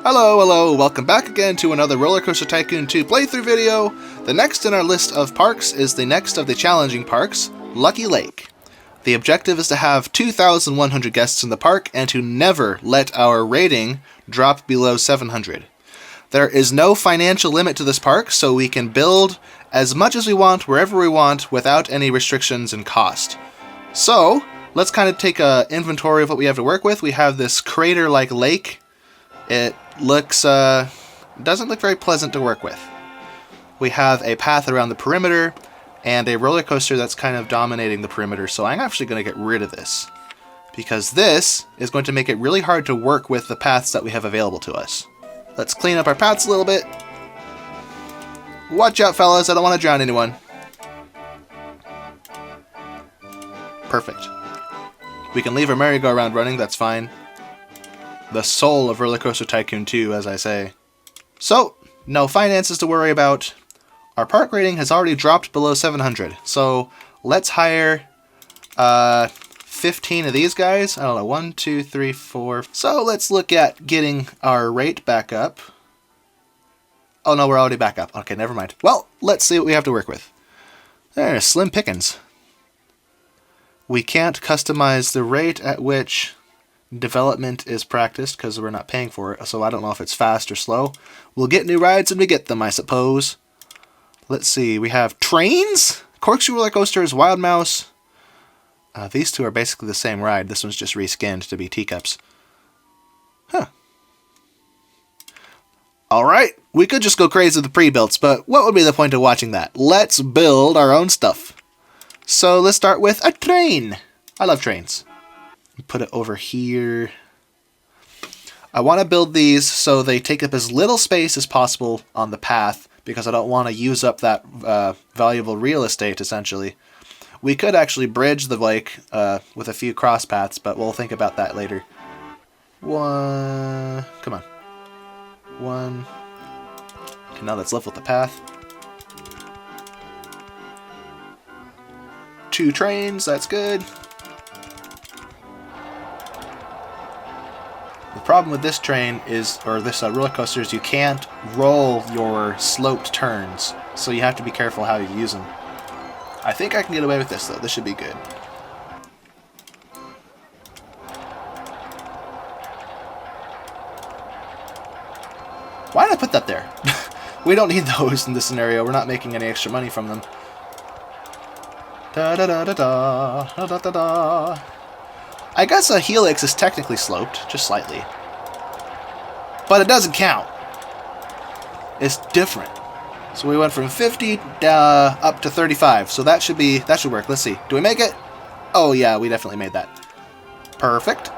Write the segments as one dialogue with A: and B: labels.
A: Hello, welcome back again to another RollerCoaster Tycoon 2 playthrough video. The next in our list of parks is the next of the challenging parks, Lucky Lake. The objective is to have 2,100 guests in the park and to never let our rating drop below 700. There is no financial limit to this park, so we can build as much as we want, wherever we want, without any restrictions in cost. So, let's kind of take an inventory of what we have to work with. We have this crater-like lake. It looks, doesn't look very pleasant to work with. We have a path around the perimeter, and a roller coaster that's kind of dominating the perimeter, so I'm actually going to get rid of this. Because this is going to make it really hard to work with the paths that we have available to us. Let's clean up our paths a little bit. Watch out, fellas, I don't want to drown anyone. Perfect. We can leave our merry-go-round running, that's fine. The soul of RollerCoaster Tycoon 2, as I say. So, no finances to worry about. Our park rating has already dropped below 700, so let's hire 15 of these guys. I don't know, 1, 2, 3, 4. So let's look at getting our rate back up. Oh no, we're already back up. Okay, never mind. Well, let's see what we have to work with. There's slim pickings. We can't customize the rate at which development is practiced because we're not paying for it, so I don't know if it's fast or slow. We'll get new rides when we get them, I suppose. Let's see, we have trains, corkscrew roller coasters, wild mouse. These two are basically the same ride. This one's just reskinned to be teacups. Huh. Alright, we could just go crazy with the pre-builts, but what would be the point of watching that? Let's build our own stuff. So let's start with a train. I love trains. Put it over here. I want to build these so they take up as little space as possible on the path because I don't want to use up that valuable real estate, essentially. We could actually bridge the lake with a few cross paths, but we'll think about that later. One. Come on. One. Okay, now let's level the path. 2 trains, that's good. The problem with this train is, or this roller coaster, is you can't roll your sloped turns, so you have to be careful how you use them. I think I can get away with this though. This should be good. Why did I put that there? We don't need those in this scenario. We're not making any extra money from them. Da da da da da da da da. I guess a helix is technically sloped, just slightly. But it doesn't count. It's different. So we went from 50 up to 35. So that should work. Let's see. Do we make it? Oh yeah, we definitely made that. Perfect.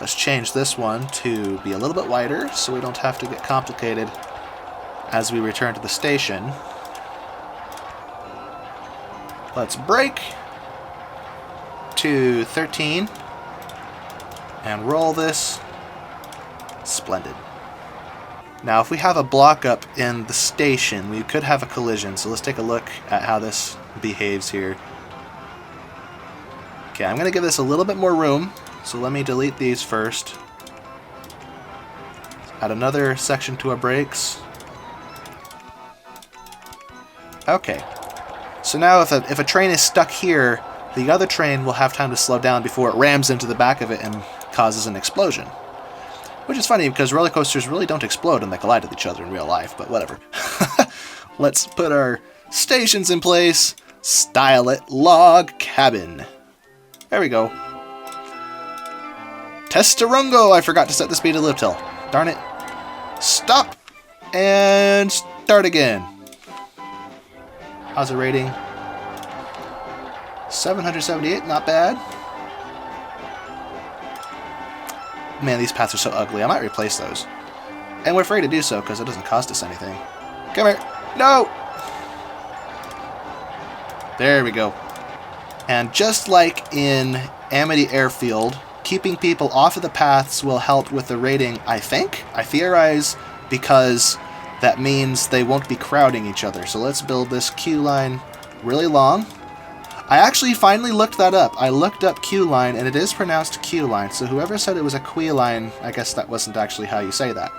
A: Let's change this one to be a little bit wider so we don't have to get complicated as we return to the station. Let's brake to 13 and roll this. Splendid. Now if we have a block up in the station, we could have a collision, so let's take a look at how this behaves here. Okay, I'm going to give this a little bit more room. So let me delete these first. Add another section to our brakes. Okay. So now if a train is stuck here, the other train will have time to slow down before it rams into the back of it and causes an explosion. Which is funny because roller coasters really don't explode when they collide with each other in real life, but whatever. Let's put our stations in place. Style it log cabin. There we go. Testarungo! I forgot to set the speed of lift hill. Darn it. Stop! And start again. How's the rating? 778, not bad. Man, these paths are so ugly. I might replace those. And we're free to do so because it doesn't cost us anything. Come here. No! There we go. And just like in Amity Airfield, keeping people off of the paths will help with the rating, I think. I theorize because that means they won't be crowding each other. So let's build this queue line really long. I actually finally looked that up. I looked up queue line, and it is pronounced queue line. So whoever said it was a queue line, I guess that wasn't actually how you say that.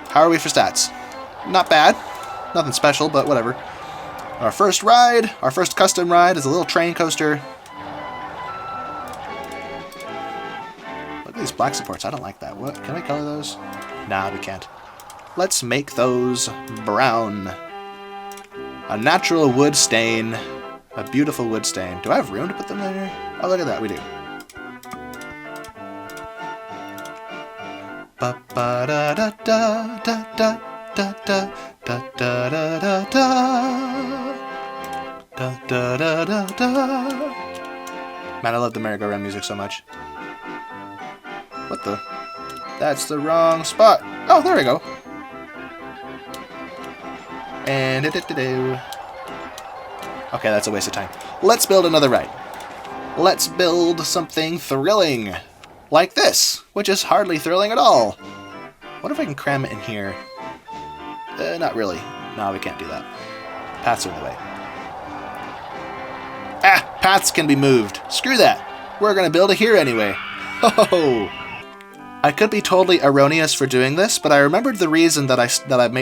A: How are we for stats? Not bad. Nothing special, but whatever. Our first ride, our first custom ride, is a little train coaster. Look at these black supports. I don't like that. What? Can we color those? Nah, we can't. Let's make those brown. A natural wood stain. A beautiful wood stain. Do I have room to put them there? Oh, look at that. We do. Ba ba da da da da da da da da da da da da da da da da. Man, I love the merry-go-round music so much. What the? That's the wrong spot. Oh, there we go. And okay, that's a waste of time. Let's build another ride. Let's build something thrilling. Like this, which is hardly thrilling at all. What if I can cram it in here? Not really. No, we can't do that. Paths are in the way. Ah, paths can be moved. Screw that. We're going to build it here anyway. Ho! I could be totally erroneous for doing this, but I remembered the reason that I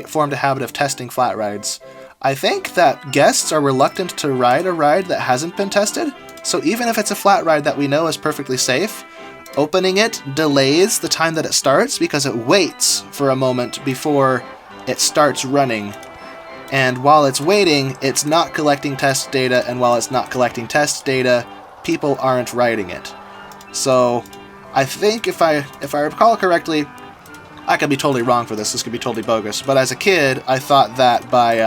A: formed a habit of testing flat rides. I think that guests are reluctant to ride a ride that hasn't been tested, so even if it's a flat ride that we know is perfectly safe, opening it delays the time that it starts because it waits for a moment before it starts running. And while it's waiting, it's not collecting test data, and while it's not collecting test data, people aren't riding it. So I think if I recall correctly, I could be totally wrong for this. This could be totally bogus. But as a kid, I thought that by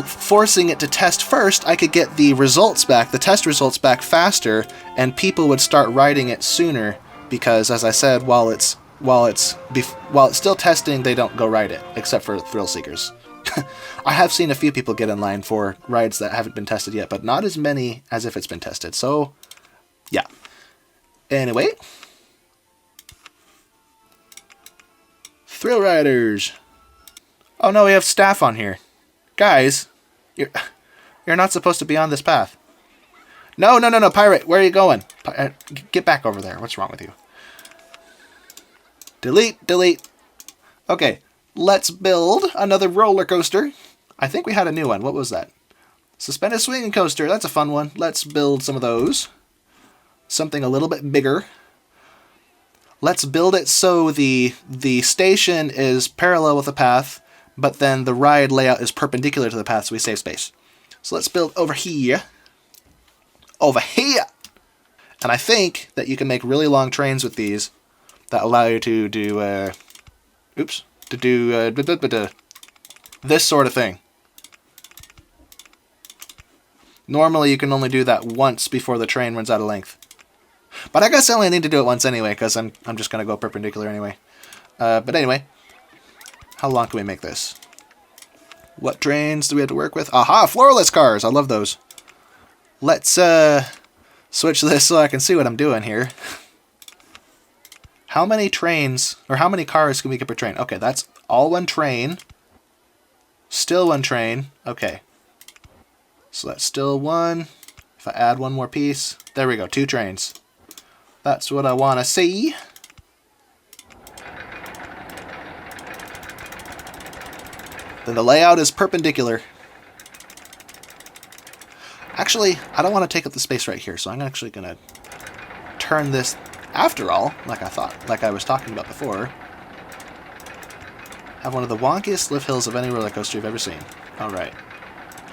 A: forcing it to test first, I could get the results back, the test results back faster, and people would start riding it sooner. Because, as I said, while it's still testing, they don't go ride it, except for thrill seekers. I have seen a few people get in line for rides that haven't been tested yet, but not as many as if it's been tested. So, yeah. Anyway, thrill riders. Oh no, we have staff on here. Guys, you're not supposed to be on this path. No, pirate, where are you going? Get back over there. What's wrong with you? Delete. Okay, let's build another roller coaster. I think we had a new one. What was that? Suspended swinging coaster. That's a fun one. Let's build some of those. Something a little bit bigger. Let's build it so the station is parallel with the path, but then the ride layout is perpendicular to the path, so we save space. So let's build over here. Over here! And I think that you can make really long trains with these that allow you to do, this sort of thing. Normally you can only do that once before the train runs out of length. But I guess I only need to do it once anyway, because I'm just going to go perpendicular anyway. But anyway, how long can we make this? What trains do we have to work with? Aha, floorless cars! I love those. Let's switch this so I can see what I'm doing here. How many trains, or how many cars can we get per train? Okay, that's all one train. Still one train. Okay. So that's still one. If I add one more piece, there we go, 2 trains. That's what I want to see. Then the layout is perpendicular. Actually, I don't want to take up the space right here, so I'm actually going to turn this, after all, like I was talking about before, have one of the wonkiest lift hills of any roller coaster you've ever seen. Alright.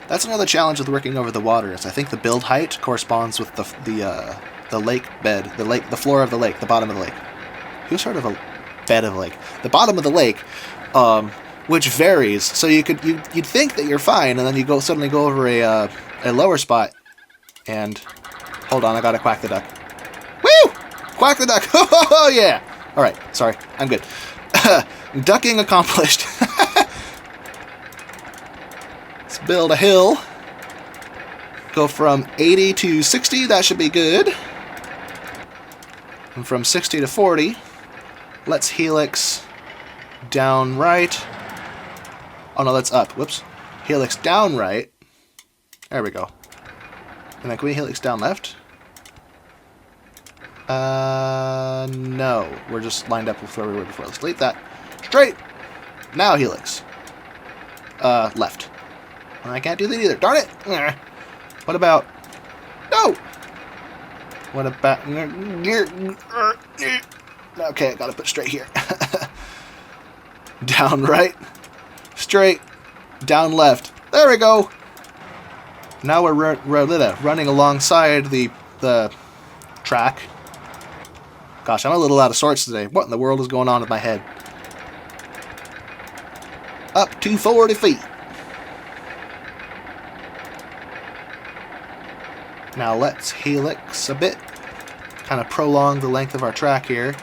A: That's another challenge with working over the water, is I think the build height corresponds with the lake bed, the floor of the lake, the bottom of the lake. Who's heard of a bed of a lake? The bottom of the lake, which varies. So you'd think that you're fine, and then you suddenly go over a lower spot, and hold on, I gotta quack the duck. Woo! Quack the duck! Oh yeah! All right, sorry, I'm good. Ducking accomplished. Let's build a hill. Go from 80 to 60. That should be good. And from 60 to 40, let's helix down right. Oh no, that's up. Whoops. Helix down right. There we go. And then can we helix down left? No. We're just lined up with where we were before. Let's delete that. Straight! Now helix. Left. I can't do that either. Darn it! What about... No! What about... Okay, I gotta put straight here. Down right. Straight. Down left. There we go! Now we're running alongside the track. Gosh, I'm a little out of sorts today. What in the world is going on with my head? Up to 40 feet. Now let's helix a bit. Kind of prolong the length of our track here.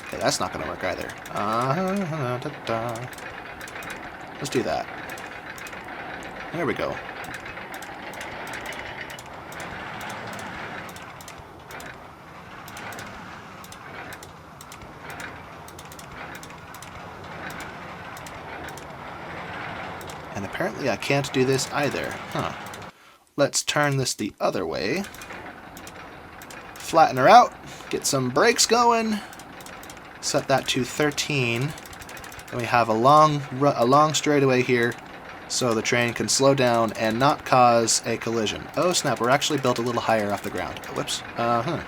A: Okay, that's not going to work either. Let's do that. There we go. And apparently I can't do this either. Huh. Let's turn this the other way. Flatten her out. Get some brakes going. Set that to 13. And we have a long straightaway here, so the train can slow down and not cause a collision. Oh snap, we're actually built a little higher off the ground. Whoops. A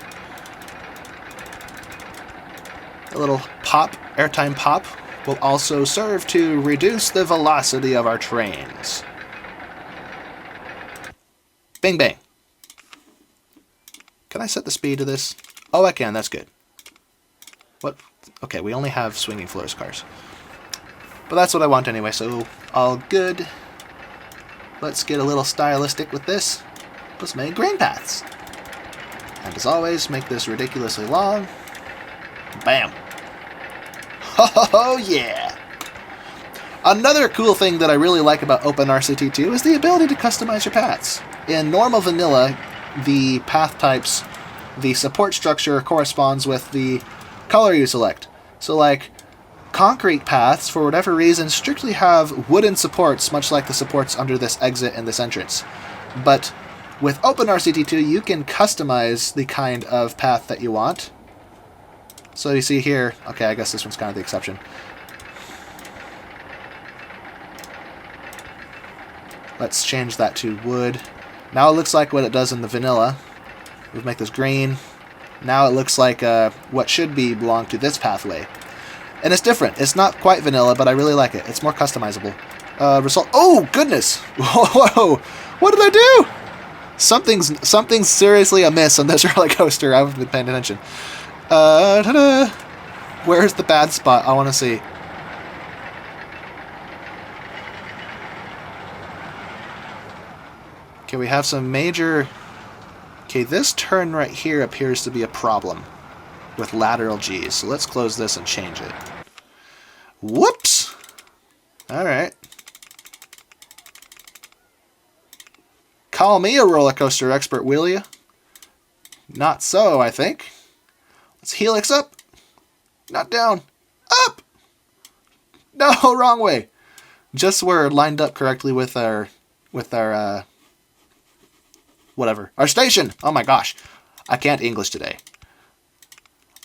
A: little pop, airtime pop, will also serve to reduce the velocity of our trains. Bing bang. Can I set the speed to this? Oh, I can. That's good. What? Okay, we only have swinging floors cars. But that's what I want anyway, so all good. Let's get a little stylistic with this. Let's make grain paths. And as always, make this ridiculously long. Bam. Oh yeah! Another cool thing that I really like about OpenRCT2 is the ability to customize your paths. In normal vanilla, the path types, the support structure corresponds with the color you select. So like, concrete paths, for whatever reason, strictly have wooden supports, much like the supports under this exit and this entrance. But with OpenRCT2, you can customize the kind of path that you want. So you see here, okay, I guess this one's kind of the exception. Let's change that to wood. Now it looks like what it does in the vanilla. We'll make this green. Now it looks like what should belong to this pathway. And it's different. It's not quite vanilla, but I really like it. It's more customizable. Result. Oh, goodness! Whoa! What did I do? Something's seriously amiss on this roller coaster. I haven't been paying attention. Ta-da! Where's the bad spot? I want to see. Okay, we have some major... Okay, this turn right here appears to be a problem with lateral G's. So let's close this and change it. Whoops! Alright. Call me a roller coaster expert, will you? Not so, I think. Let's helix up. Not down. Up! No, wrong way. Just so we're lined up correctly with our whatever. Our station! Oh my gosh. I can't English today.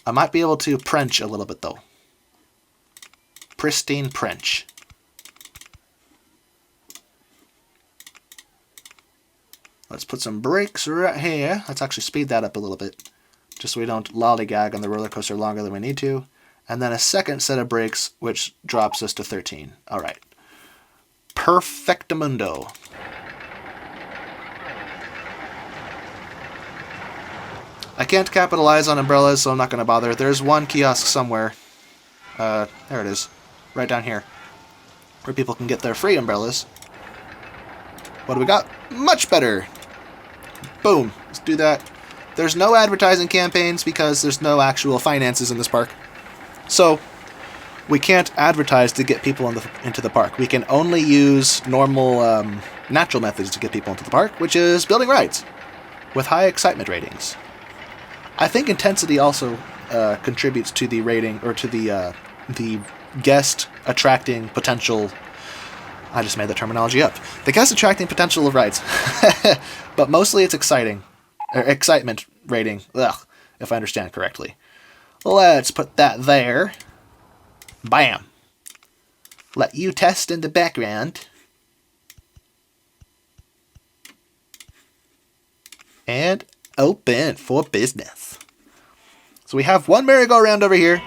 A: I might be able to French a little bit though. Pristine French. Let's put some brakes right here. Let's actually speed that up a little bit, just so we don't lollygag on the roller coaster longer than we need to. And then a second set of brakes, which drops us to 13. All right. Perfectamundo. I can't capitalize on umbrellas, so I'm not going to bother. There's one kiosk somewhere. There it is. Right down here. Where people can get their free umbrellas. What do we got? Much better! Boom. Let's do that. There's no advertising campaigns because there's no actual finances in this park. So, we can't advertise to get people into the park. We can only use normal natural methods to get people into the park, which is building rides with high excitement ratings. I think intensity also contributes to the rating, or to the guest attracting potential. I just made the terminology up. The guest attracting potential of rides. But mostly it's excitement rating, if I understand correctly. Let's put that there. Bam. Let you test in the background. And open for business. So we have one merry-go-round over here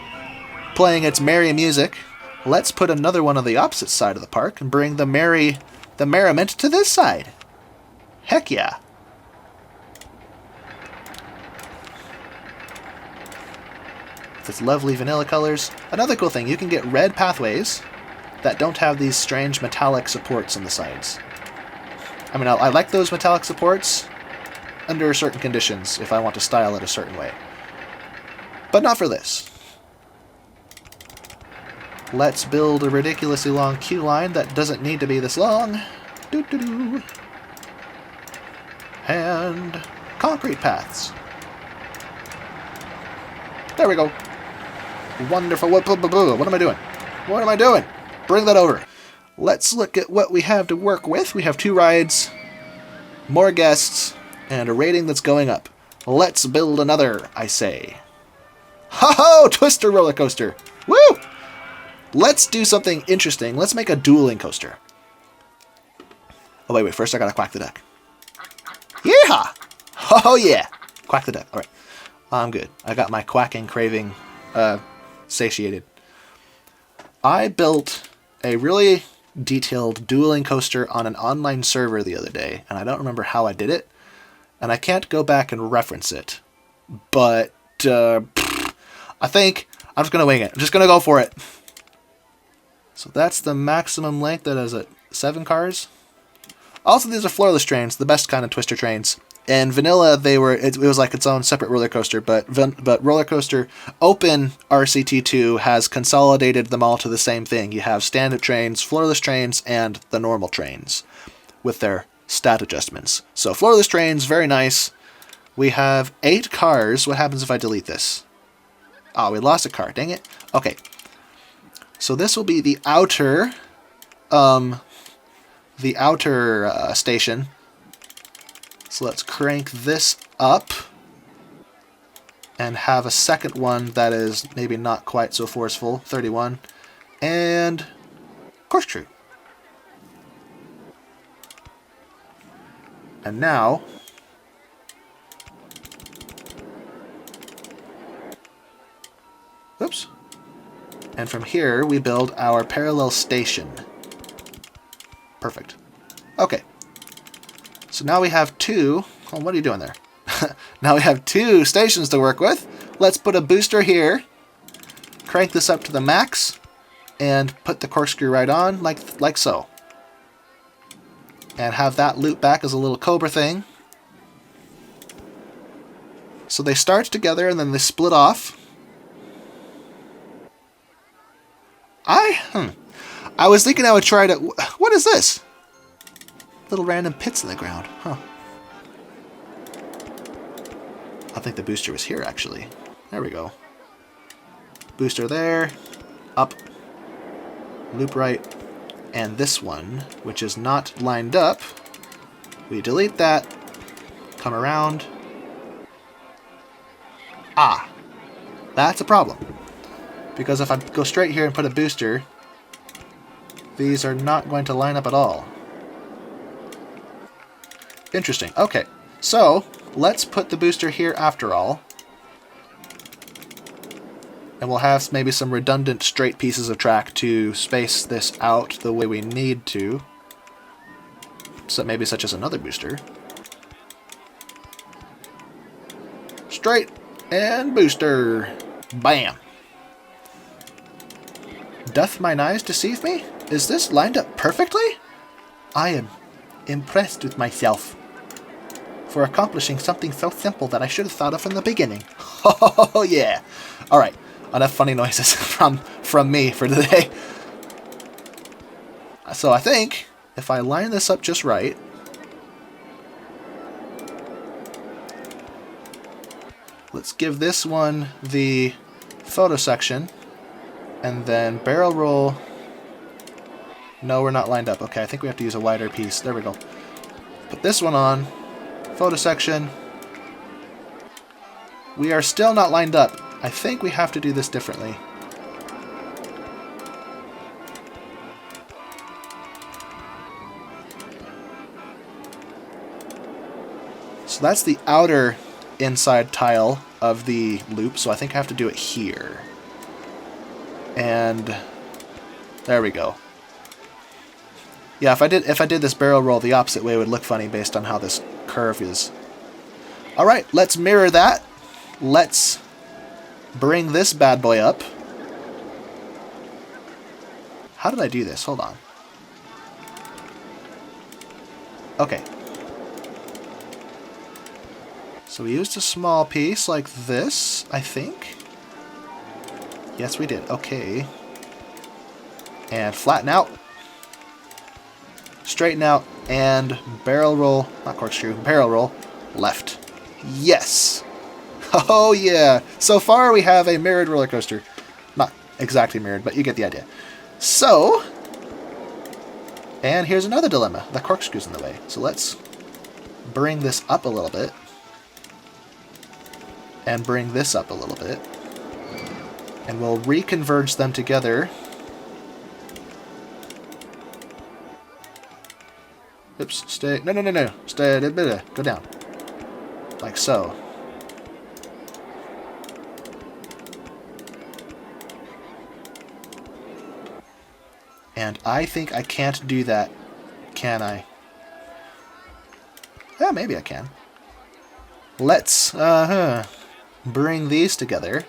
A: playing its merry music. Let's put another one on the opposite side of the park and bring the merriment to this side. Heck yeah. With its lovely vanilla colors. Another cool thing, you can get red pathways that don't have these strange metallic supports on the sides. I mean, I like those metallic supports under certain conditions if I want to style it a certain way. But not for this. Let's build a ridiculously long queue line that doesn't need to be this long. Doo-doo-doo. And concrete paths. There we go. Wonderful. What am I doing? What am I doing? Bring that over. Let's look at what we have to work with. We have 2 rides, more guests, and a rating that's going up. Let's build another, I say. Ho-ho! Twister roller coaster! Woo! Let's do something interesting. Let's make a dueling coaster. Oh, wait. First I gotta quack the duck. Yeehaw! Oh, yeah! Quack the duck. Alright. I'm good. I got my quacking craving satiated. I built a really detailed dueling coaster on an online server the other day, and I don't remember how I did it, and I can't go back and reference it. But, I think I'm just gonna wing it. I'm just gonna go for it. So that's the maximum length. That is 7 cars. Also, these are floorless trains, the best kind of twister trains. In vanilla, it was like its own separate roller coaster, but RollerCoaster Open RCT2 has consolidated them all to the same thing. You have standard trains, floorless trains, and the normal trains with their stat adjustments. So floorless trains, very nice. We have 8 cars. What happens if I delete this? Oh, we lost a car. Dang it. Okay. So this will be the outer station. So let's crank this up and have a second one that is maybe not quite so forceful. 31. And corkscrew. And now oops. And from here, we build our parallel station. Perfect. Okay. So now we have 2... Oh, what are you doing there? Now we have 2 stations to work with. Let's put a booster here. Crank this up to the max. And put the corkscrew right on, like so. And have that loop back as a little cobra thing. So they start together and then they split off. I was thinking I would try to... What is this? Little random pits in the ground. Huh. I think the booster was here, actually. There we go. Booster there. Up. Loop right. And this one, which is not lined up, we delete that. Come around. Ah. That's a problem. Because if I go straight here and put a booster, these are not going to line up at all. Interesting. Okay, so let's put the booster here after all. And we'll have maybe some redundant straight pieces of track to space this out the way we need to. So maybe such as another booster. Straight and booster. Bam. Doth mine eyes deceive me? Is this lined up perfectly? I am impressed with myself for accomplishing something so simple that I should have thought of from the beginning. Oh yeah. Alright, enough funny noises from me for today. So I think if I line this up just right, let's give this one the photo section, and then barrel roll. No, we're not lined up. Okay, I think we have to use a wider piece. There we go. Put this one on, photo section. We are still not lined up. I think we have to do this differently. So that's the outer inside tile of the loop, so I think I have to do it here. And there we go. Yeah, if I did this barrel roll the opposite way, it would look funny based on how this curve is. Alright, let's mirror that. Let's bring this bad boy up. How did I do this? Hold on. Okay. So we used a small piece like this, I think. Yes, we did. Okay. And flatten out. Straighten out. And barrel roll. Not corkscrew. Barrel roll. Left. Yes! Oh yeah! So far we have a mirrored roller coaster. Not exactly mirrored, but you get the idea. So... And here's another dilemma. The corkscrew's in the way. So let's bring this up a little bit. And bring this up a little bit. And we'll reconverge them together. Oops, stay. No. Stay. Go down. Like so. And I think I can't do that. Can I? Yeah, maybe I can. Let's, bring these together.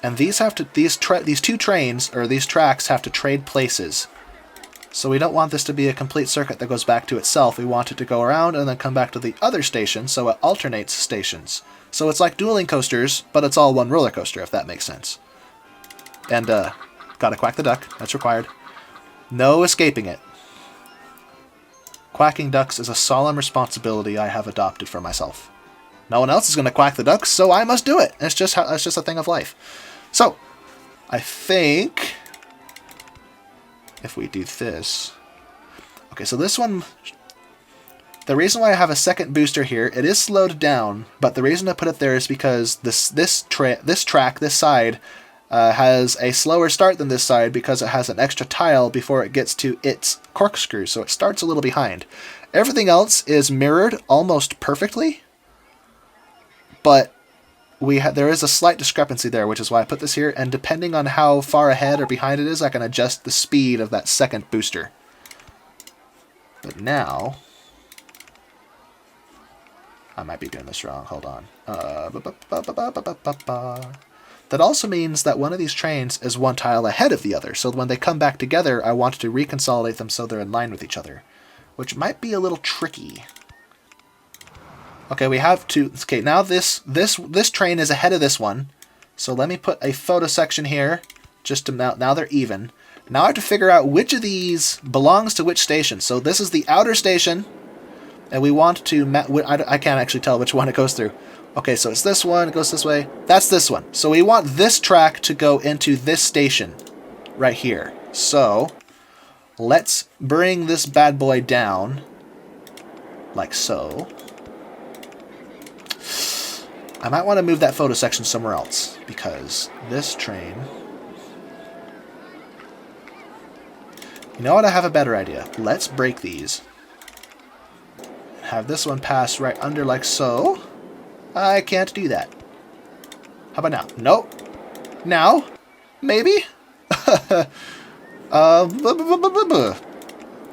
A: And these have to these two trains or these tracks have to trade places. So we don't want this to be a complete circuit that goes back to itself. We want it to go around and then come back to the other station, so it alternates stations. So it's like dueling coasters, but it's all one roller coaster, if that makes sense. And gotta quack the duck. That's required. No escaping it. Quacking ducks is a solemn responsibility I have adopted for myself. No one else is going to quack the ducks, so I must do it. It's just a thing of life. So, I think if we do this... Okay, so this one... The reason why I have a second booster here, it is slowed down, but the reason I put it there is because this track, this side, has a slower start than this side because it has an extra tile before it gets to its corkscrew, so it starts a little behind. Everything else is mirrored almost perfectly, but there is a slight discrepancy there, which is why I put this here, and depending on how far ahead or behind it is, I can adjust the speed of that second booster. But now... I might be doing this wrong, hold on. That also means that one of these trains is one tile ahead of the other, so when they come back together, I want to reconsolidate them so they're in line with each other, which might be a little tricky. Okay, we have to... Okay, now this train is ahead of this one, so let me put a photo section here, just to... Now they're even. Now I have to figure out which of these belongs to which station. So this is the outer station, and we want to... I can't actually tell which one it goes through. Okay, so it's this one, it goes this way. That's this one. So we want this track to go into this station right here. So let's bring this bad boy down like so. I might want to move that photo section somewhere else because this train... You know what? I have a better idea. Let's break these. Have this one pass right under like so. I can't do that. How about now? Nope. Now? Maybe?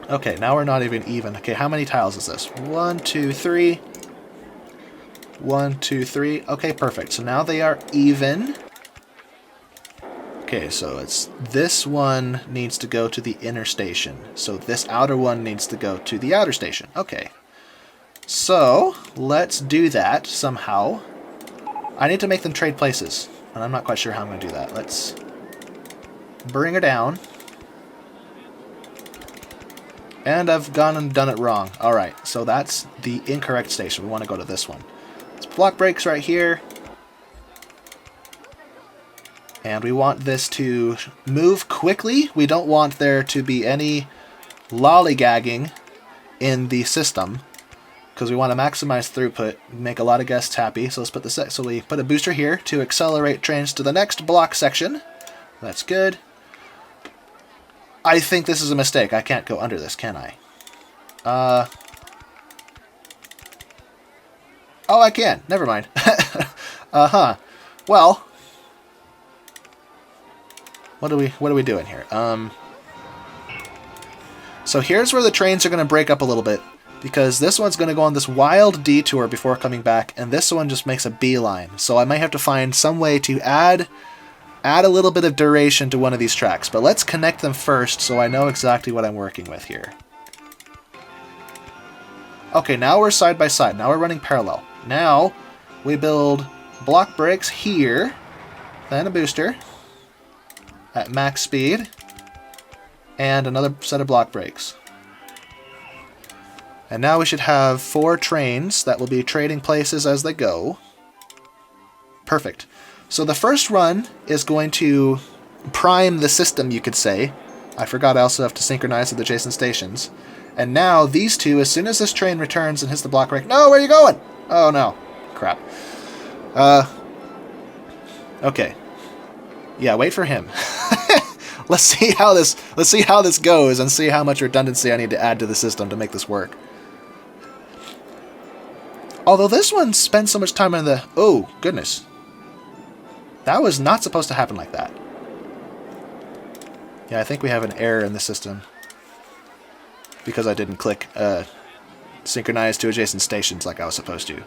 A: Okay, now we're not even. Okay, how many tiles is this? 1, 2, 3. 1, 2, 3. Okay, perfect. So now they are even. Okay, so it's this one needs to go to the inner station. So this outer one needs to go to the outer station. Okay. So, let's do that somehow. I need to make them trade places, and I'm not quite sure how I'm going to do that. Let's bring her down. And I've gone and done it wrong. Alright, so that's the incorrect station. We want to go to this one. It's block brakes right here. And we want this to move quickly. We don't want there to be any lollygagging in the system, because we want to maximize throughput, make a lot of guests happy. So let's put this. So we put a booster here to accelerate trains to the next block section. That's good. I think this is a mistake. I can't go under this, can I? Oh, I can. Never mind. Well, what are we doing here? So here's where the trains are going to break up a little bit, because this one's going to go on this wild detour before coming back, and this one just makes a beeline. So I might have to find some way to add a little bit of duration to one of these tracks. But let's connect them first so I know exactly what I'm working with here. Okay, now we're side by side. Now we're running parallel. Now we build block brakes here, then a booster at max speed, and another set of block brakes. And now we should have 4 trains that will be trading places as they go. Perfect. So the first run is going to prime the system, you could say. I forgot I also have to synchronize with adjacent stations. And now these two, as soon as this train returns and hits the block brake... No, where are you going? Oh, no. Crap. Okay. Yeah, wait for him. Let's see how this goes and see how much redundancy I need to add to the system to make this work. Although this one spends so much time on the... Oh, goodness. That was not supposed to happen like that. Yeah, I think we have an error in the system, because I didn't click synchronize to adjacent stations like I was supposed to.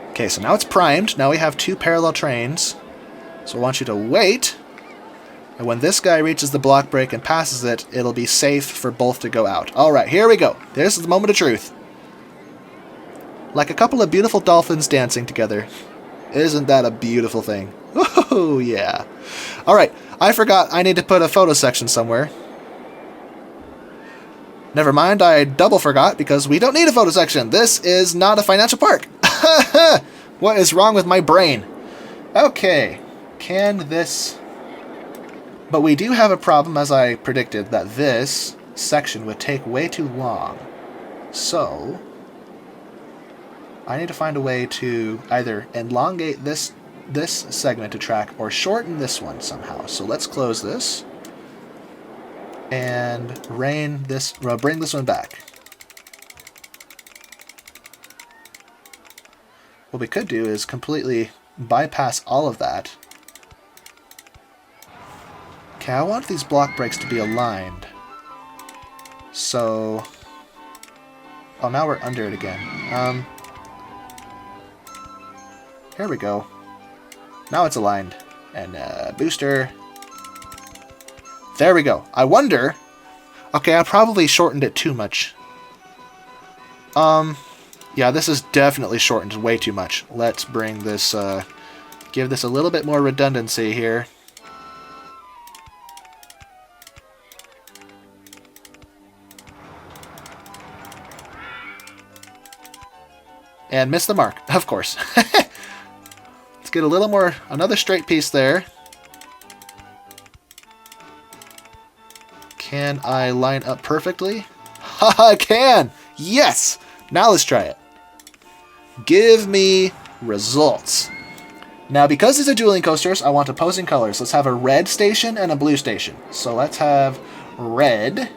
A: Okay, so now it's primed. Now we have 2 parallel trains. So I want you to wait. And when this guy reaches the block brake and passes it, it'll be safe for both to go out. Alright, here we go. This is the moment of truth. Like a couple of beautiful dolphins dancing together. Isn't that a beautiful thing? Oh, yeah. Alright, I forgot I need to put a photo section somewhere. Never mind, I double forgot, because we don't need a photo section. This is not a financial park. What is wrong with my brain? Okay, can this... But we do have a problem, as I predicted, that this section would take way too long. So I need to find a way to either elongate this segment to track or shorten this one somehow. So let's close this and bring this one back. What we could do is completely bypass all of that. Okay, I want these block brakes to be aligned. So... Oh, now we're under it again. Here we go. Now it's aligned. And booster. There we go. I wonder... Okay, I probably shortened it too much. Yeah, this is definitely shortened way too much. Let's bring this... give this a little bit more redundancy here. And miss the mark, of course. Let's get a little more, another straight piece there. Can I line up perfectly? Haha, I can! Yes! Now let's try it. Give me results. Now, because these are dueling coasters, I want opposing colors. Let's have a red station and a blue station. So let's have red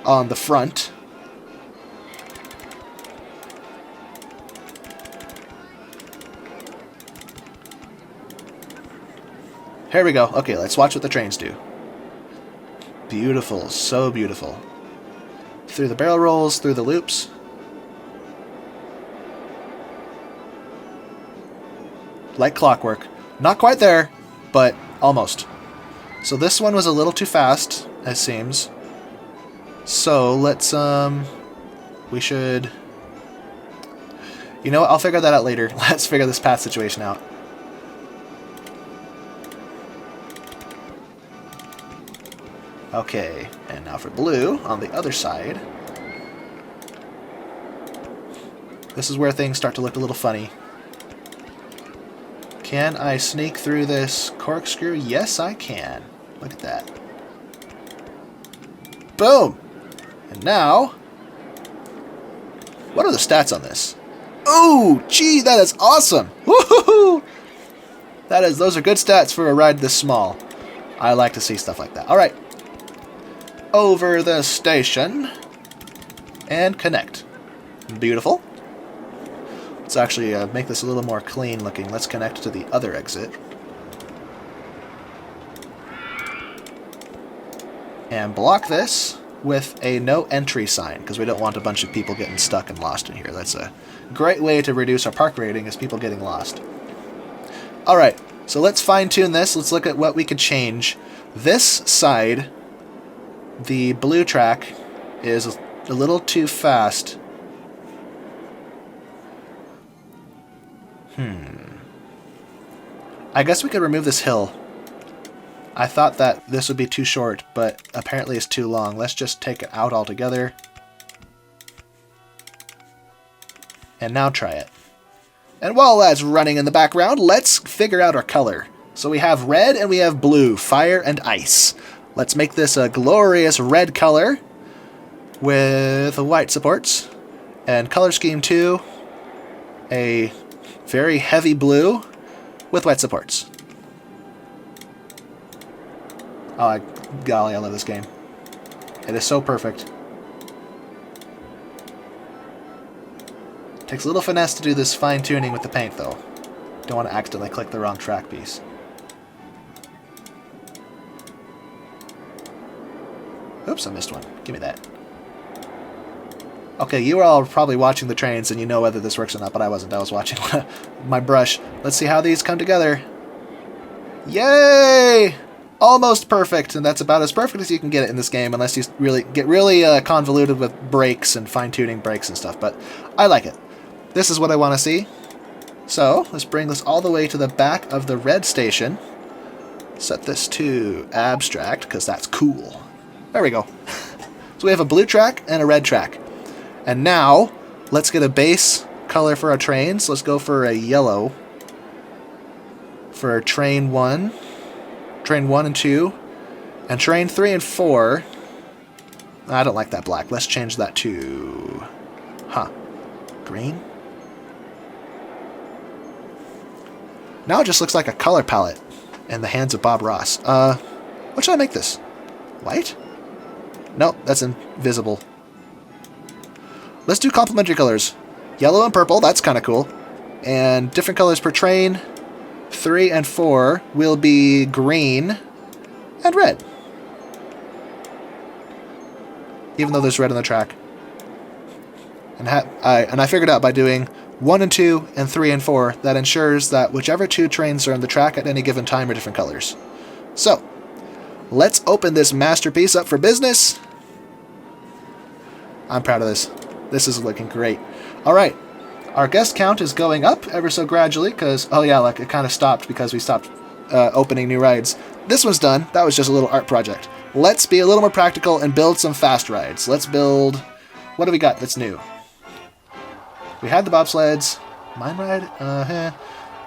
A: on the front. Here we go. Okay, let's watch what the trains do. Beautiful. So beautiful. Through the barrel rolls, through the loops. Like clockwork. Not quite there, but almost. So this one was a little too fast, it seems. So let's, we should You know what? I'll figure that out later. Let's figure this path situation out. Okay, and now for blue on the other side. This is where things start to look a little funny. Can I sneak through this corkscrew? Yes, I can. Look at that. Boom! And now, what are the stats on this? Oh, gee, that is awesome! Woohoo! Those are good stats for a ride this small. I like to see stuff like that. All right. Over the station and connect. Beautiful. Let's actually make this a little more clean looking. Let's connect to the other exit. And block this with a no entry sign, because we don't want a bunch of people getting stuck and lost in here. That's a great way to reduce our park rating, is people getting lost. Alright, so let's fine tune this. Let's look at what we could change. This side, the blue track, is a little too fast. I guess we could remove this hill. I thought that this would be too short, but apparently it's too long. Let's just take it out altogether. And now try it. And while that's running in the background, let's figure out our color. So we have red and we have blue, fire and ice. Let's make this a glorious red color with white supports. And color scheme 2, a very heavy blue with white supports. Oh, golly, I love this game. It is so perfect. Takes a little finesse to do this fine-tuning with the paint, though. Don't want to accidentally click the wrong track piece. Oops, I missed one. Give me that. Okay, you are all probably watching the trains and you know whether this works or not, but I wasn't. I was watching my brush. Let's see how these come together. Yay! Almost perfect, and that's about as perfect as you can get it in this game, unless you get really convoluted with brakes and fine-tuning brakes and stuff, but I like it. This is what I want to see. So, let's bring this all the way to the back of the red station. Set this to abstract, because that's cool. There we go. So we have a blue track and a red track. And now, let's get a base color for our trains. Let's go for a yellow for train 1. Train 1 and 2. And train 3 and 4. I don't like that black. Let's change that to... green? Now it just looks like a color palette in the hands of Bob Ross. What should I make this? White? Nope, that's invisible. Let's do complementary colors. Yellow and purple, that's kind of cool. And different colors per train. 3 and 4 will be green and red. Even though there's red on the track. And I figured out by doing 1 and 2 and 3 and 4, that ensures that whichever 2 trains are on the track at any given time are different colors. So, let's open this masterpiece up for business. I'm proud of this. This is looking great. Alright, our guest count is going up ever so gradually, because, oh yeah, look, it kind of stopped because we stopped opening new rides. This one's done. That was just a little art project. Let's be a little more practical and build some fast rides. Let's build... What do we got that's new? We had the bobsleds. Mine ride?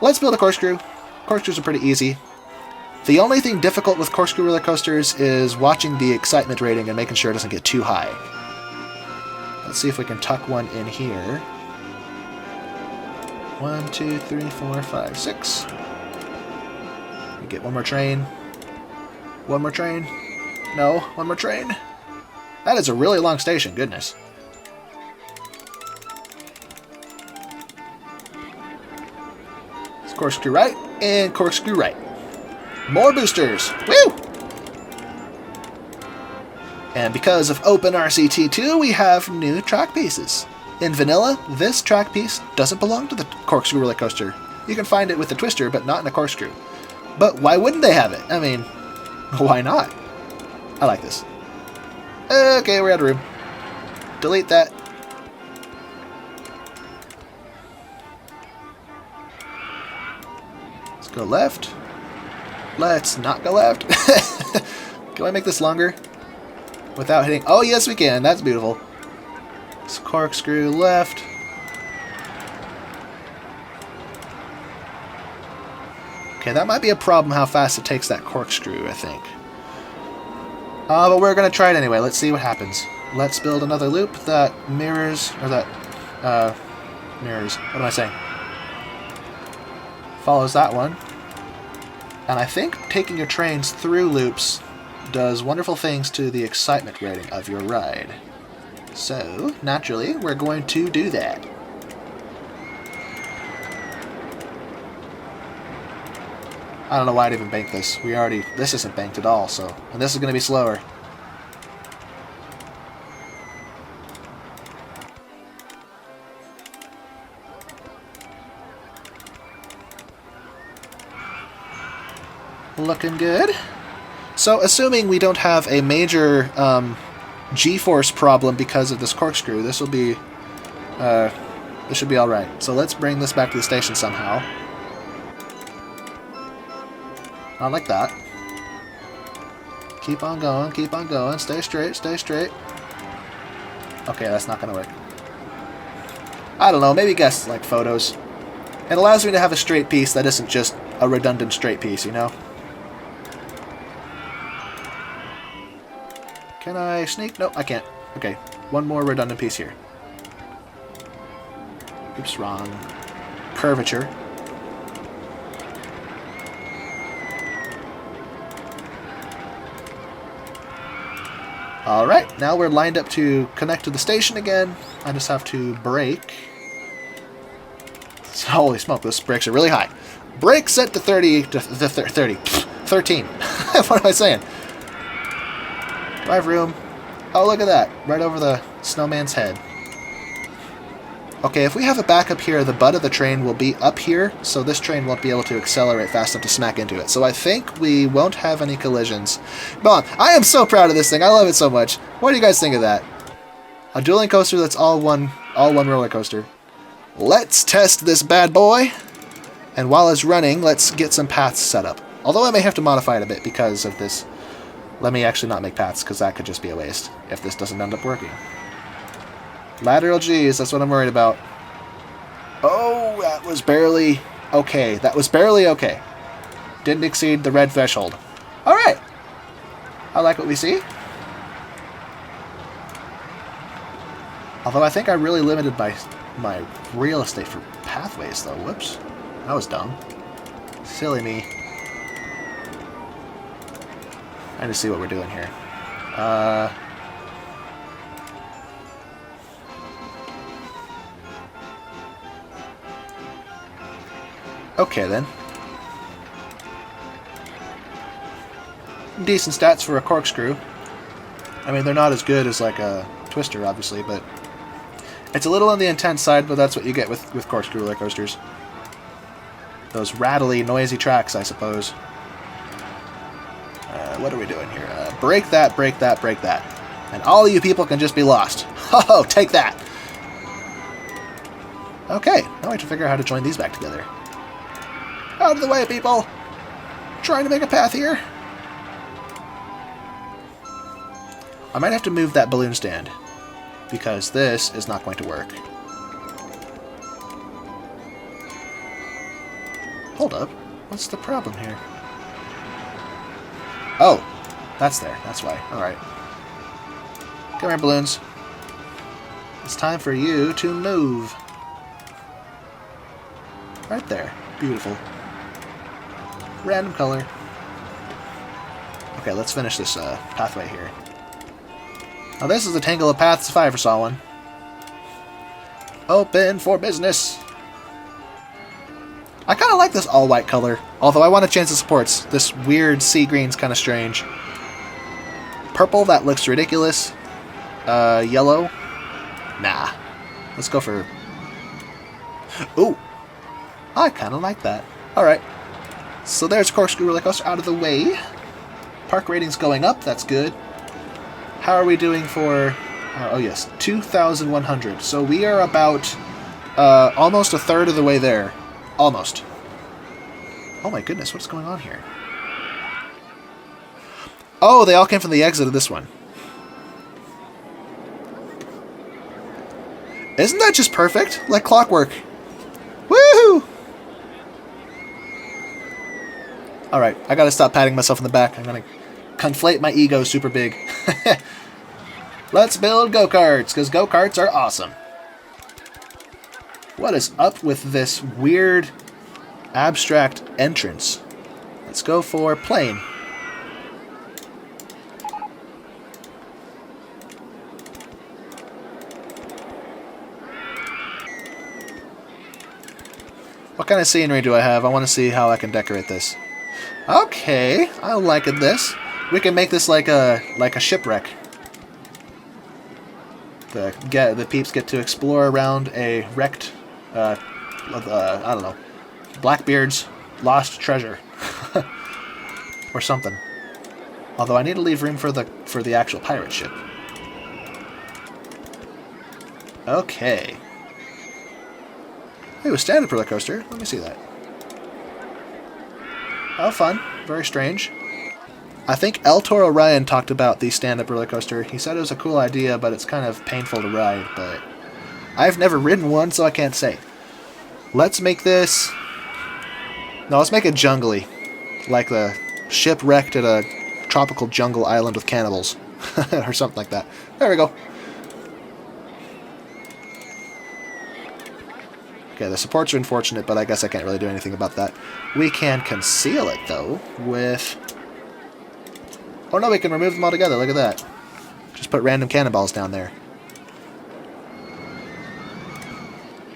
A: Let's build a corkscrew. Corkscrews are pretty easy. The only thing difficult with corkscrew roller coasters is watching the excitement rating and making sure it doesn't get too high. Let's see if we can tuck one in here. 1, 2, 3, 4, 5, 6. We get one more train. One more train. No, one more train. That is a really long station, goodness. It's corkscrew right and corkscrew right. More boosters. Woo! And because of OpenRCT2, we have new track pieces. In vanilla, this track piece doesn't belong to the corkscrew roller coaster. You can find it with the twister, but not in a corkscrew. But why wouldn't they have it? I mean, why not? I like this. Okay, we're out of room. Delete that. go left. Let's not go left. Can I make this longer? Without hitting... Oh, yes, we can. That's beautiful. Let's corkscrew left. Okay, that might be a problem how fast it takes that corkscrew, I think. But we're going to try it anyway. Let's see what happens. Let's build another loop that mirrors... Or that... mirrors. What am I saying? Follows that one. And I think taking your trains through loops does wonderful things to the excitement rating of your ride. So, naturally, we're going to do that. I don't know why I'd even bank this. This isn't banked at all, so... And this is going to be slower. Looking good. So, assuming we don't have a major G-force problem because of this corkscrew, this will be... this should be alright. So let's bring this back to the station somehow. Not like that. Keep on going, stay straight, stay straight. Okay, that's not gonna work. I don't know, maybe guess like photos. It allows me to have a straight piece that isn't just a redundant straight piece, you know? Can I sneak? Nope, I can't. Okay, one more redundant piece here. Oops, wrong. Curvature. Alright, now we're lined up to connect to the station again. I just have to brake. Holy smoke, those brakes are really high. Brake set to 30, to 13. What am I saying? Drive room. Oh, look at that. Right over the snowman's head. Okay, if we have a backup here, the butt of the train will be up here, so this train won't be able to accelerate fast enough to smack into it. So I think we won't have any collisions. Come on, I am so proud of this thing. I love it so much. What do you guys think of that? A dueling coaster that's all one roller coaster. Let's test this bad boy. And while it's running, let's get some paths set up. Although I may have to modify it a bit because of this. Let me actually not make paths, because that could just be a waste if this doesn't end up working. Lateral G's, that's what I'm worried about. Oh, that was barely okay. That was barely okay. Didn't exceed the red threshold. Alright. I like what we see. Although I think I really limited my real estate for pathways, though. Whoops. That was dumb. Silly me. I need to see what we're doing here. Okay, then. Decent stats for a corkscrew. I mean, they're not as good as like a twister, obviously, but it's a little on the intense side, but that's what you get with corkscrew roller coasters. Those rattly, noisy tracks, I suppose. What are we doing here? Break that, break that, break that. And all you people can just be lost. Oh, take that! Okay, now I have to figure out how to join these back together. Out of the way, people! Trying to make a path here. I might have to move that balloon stand, because this is not going to work. Hold up. What's the problem here? Oh, that's there. That's why. Alright. Come here, balloons. It's time for you to move. Right there. Beautiful. Random color. Okay, let's finish this pathway here. Now this is a tangle of paths if I ever saw one. Open for business. I kind of like this all-white color, although I want to change the supports. This weird sea green's kind of strange. Purple, that looks ridiculous. Yellow? Nah. Let's go for... Ooh! I kind of like that. Alright. So there's Corkscrew Roller Coaster out of the way. Park rating's going up, that's good. How are we doing for... oh yes, 2,100. So we are about almost a third of the way there. Almost. Oh my goodness, what's going on here? Oh, they all came from the exit of this one. Isn't that just perfect? Like clockwork. Woohoo! Alright, I gotta stop patting myself in the back. I'm gonna conflate my ego super big. Let's build go-karts, because go-karts are awesome. What is up with this weird, abstract entrance? Let's go for plane. What kind of scenery do I have? I want to see how I can decorate this. Okay, I like this. We can make this like a shipwreck. The peeps get to explore around a wrecked, I don't know, Blackbeard's lost treasure, or something. Although I need to leave room for the actual pirate ship. Okay. Hey, it was stand-up roller coaster. Let me see that. Oh, fun. Very strange. I think El Toro Ryan talked about the stand-up roller coaster. He said it was a cool idea, but it's kind of painful to ride. But I've never ridden one, so I can't say. Let's make this... No, let's make it jungly. Like the ship wrecked at a tropical jungle island with cannibals. Or something like that. There we go. Okay, the supports are unfortunate, but I guess I can't really do anything about that. We can conceal it, though, with... Oh no, we can remove them altogether. Look at that. Just put random cannonballs down there.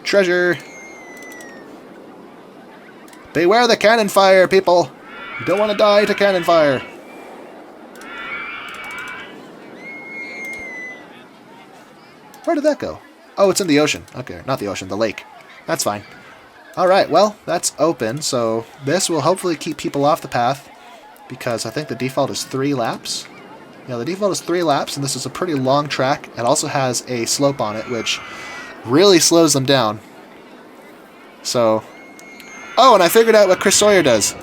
A: Treasure! Beware the cannon fire, people! You don't want to die to cannon fire. Where did that go? Oh, it's in the ocean. Okay, not the ocean, the lake. That's fine. Alright, well, that's open, so this will hopefully keep people off the path, because I think the default is 3 laps. Yeah, the default is 3 laps, and this is a pretty long track. It also has a slope on it, which really slows them down. So... Oh, and I figured out what Chris Sawyer does.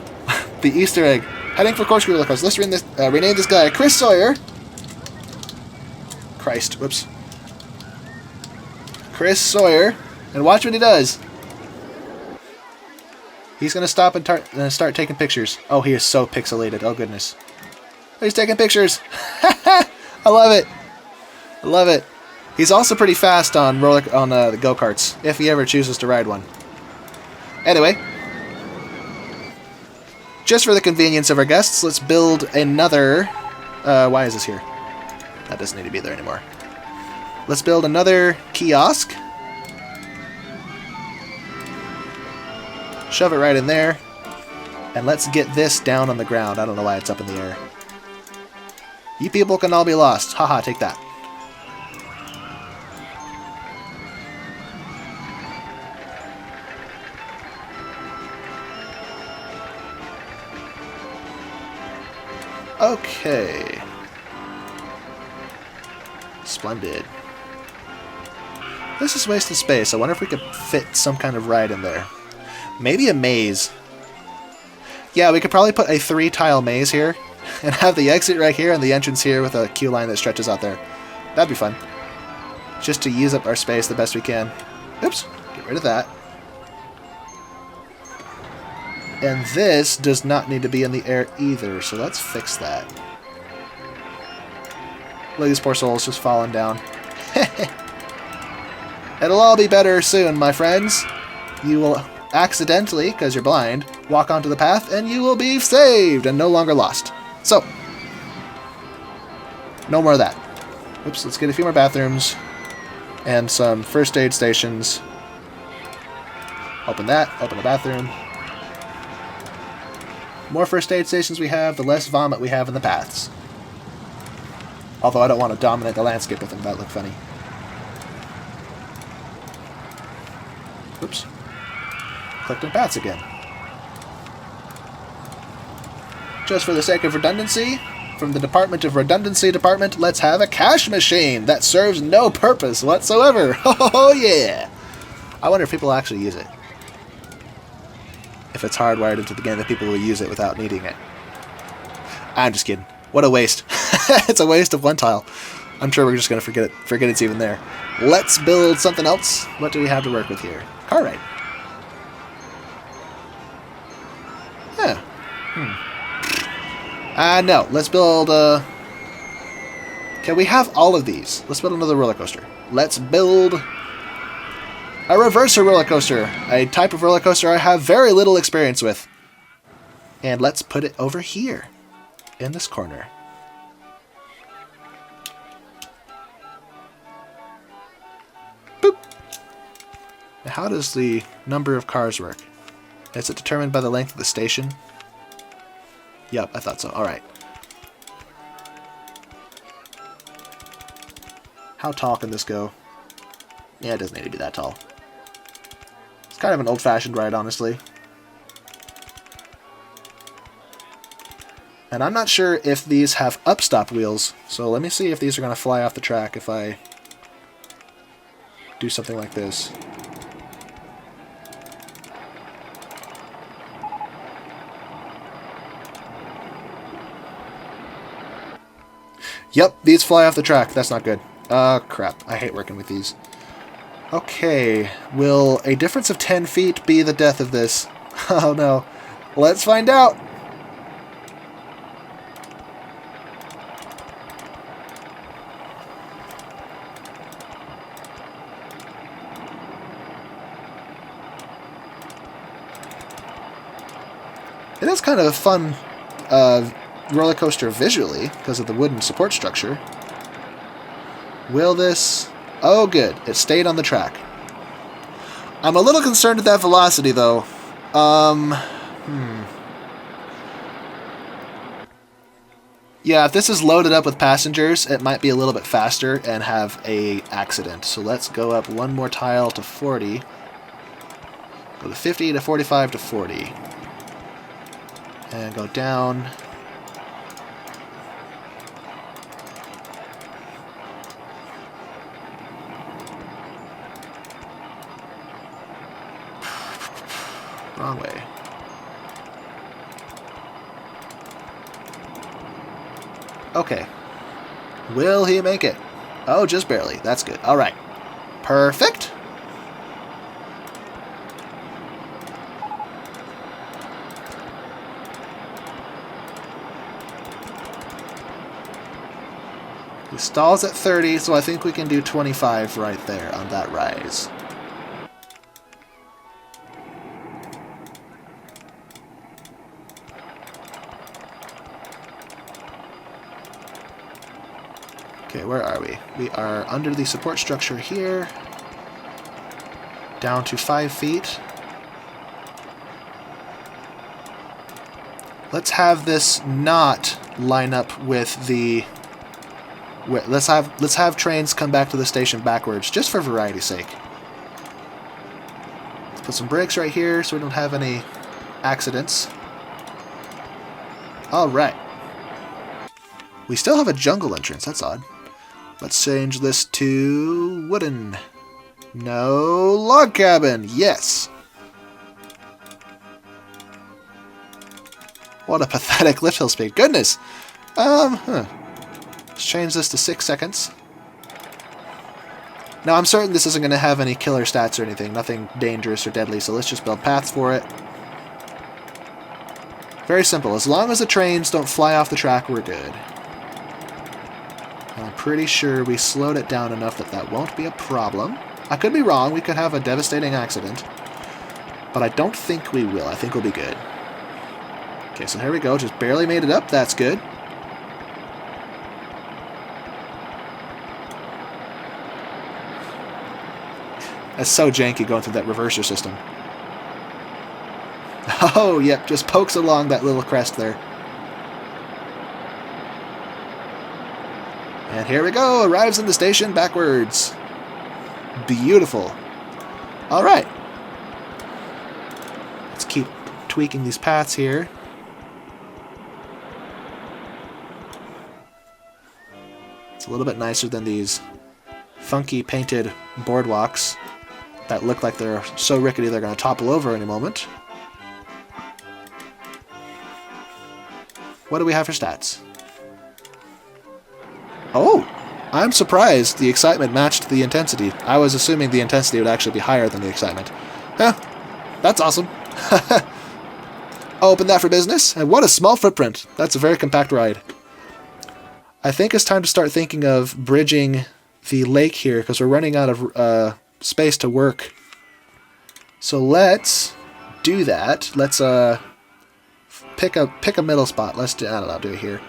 A: The Easter egg. Heading for corkscrew roller coaster. Let's rename this guy Chris Sawyer. Christ, whoops. Chris Sawyer. And watch what he does. He's going to stop and start taking pictures. Oh, he is so pixelated. Oh, goodness. He's taking pictures. I love it. I love it. He's also pretty fast on the go-karts, if he ever chooses to ride one. Anyway. Just for the convenience of our guests, let's build another... why is this here? That doesn't need to be there anymore. Let's build another kiosk. Shove it right in there. And let's get this down on the ground. I don't know why it's up in the air. You people can all be lost. Haha, take that. Okay. Splendid. This is wasted space. I wonder if we could fit some kind of ride in there. Maybe a maze. Yeah, we could probably put a 3-tile maze here and have the exit right here and the entrance here with a queue line that stretches out there. That'd be fun. Just to use up our space the best we can. Oops. Get rid of that. And this does not need to be in the air either, so let's fix that. Look at these poor souls just falling down. It'll all be better soon, my friends. You will accidentally, because you're blind, walk onto the path, and you will be saved and no longer lost. So, no more of that. Oops, let's get a few more bathrooms and some first aid stations. Open that, open a bathroom. More first aid stations we have, the less vomit we have in the paths. Although I don't want to dominate the landscape with them, that would look funny. Oops. Clicked on paths again. Just for the sake of redundancy, from the Department of Redundancy Department, let's have a cash machine that serves no purpose whatsoever. Oh yeah! I wonder if people actually use it. if it's hardwired into the game that people will use it without needing it. I'm just kidding. What a waste. It's a waste of one tile. I'm sure we're just going to forget it's even there. Let's build something else. What do we have to work with here? Car ride. Yeah. No. Let's build... Okay, we have all of these. Let's build another roller coaster. Let's build a reverser roller coaster, a type of roller coaster I have very little experience with. And let's put it over here, in this corner. Boop. Now, how does the number of cars work? Is it determined by the length of the station? Yep, I thought so. Alright. How tall can this go? Yeah, it doesn't need to be that tall. It's kind of an old-fashioned ride, honestly. And I'm not sure if these have upstop wheels, so let me see if these are going to fly off the track if I do something like this. Yep, these fly off the track. That's not good. Crap. I hate working with these. Okay, will a difference of 10 feet be the death of this? Oh no. Let's find out! It is kind of a fun roller coaster visually because of the wooden support structure. Will this... Oh, good. It stayed on the track. I'm a little concerned at that velocity, though. Yeah, if this is loaded up with passengers, it might be a little bit faster and have a accident. So let's go up one more tile to 40. Go to 50 to 45 to 40. And go down... Wrong way. Okay. Will he make it? Oh, just barely. That's good. All right. Perfect. He stalls at 30, so I think we can do 25 right there on that rise. Okay, where are we? We are under the support structure here. Down to 5 feet. Let's have this not line up with the... Let's have trains come back to the station backwards, just for variety's sake. Let's put some brakes right here so we don't have any accidents. Alright. We still have a jungle entrance, that's odd. Let's change this to wooden. No, log cabin. Yes. What a pathetic lift hill speed. Goodness. Let's change this to 6 seconds. Now, I'm certain this isn't going to have any killer stats or anything. Nothing dangerous or deadly, so let's just build paths for it. Very simple. As long as the trains don't fly off the track, we're good. I'm pretty sure we slowed it down enough that that won't be a problem. I could be wrong. We could have a devastating accident. But I don't think we will. I think we'll be good. Okay, so here we go. Just barely made it up. That's good. That's so janky going through that reverser system. Oh, yep. Just pokes along that little crest there. And here we go, arrives in the station backwards. Beautiful. All right. Let's keep tweaking these paths here. It's a little bit nicer than these funky painted boardwalks that look like they're so rickety they're going to topple over any moment. What do we have for stats? Oh! I'm surprised the excitement matched the intensity. I was assuming the intensity would actually be higher than the excitement. Huh. That's awesome. Open that for business. And what a small footprint. That's a very compact ride. I think it's time to start thinking of bridging the lake here because we're running out of space to work. So let's do that. Let's pick a middle spot. Let's do, I don't know, do it here.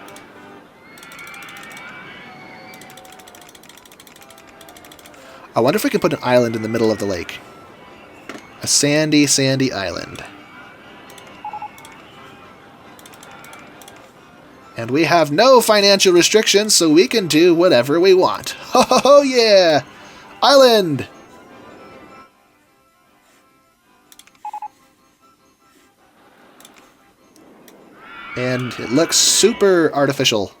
A: I wonder if we can put an island in the middle of the lake. A sandy, sandy island. And we have no financial restrictions, so we can do whatever we want. Oh, yeah! Island! And it looks super artificial.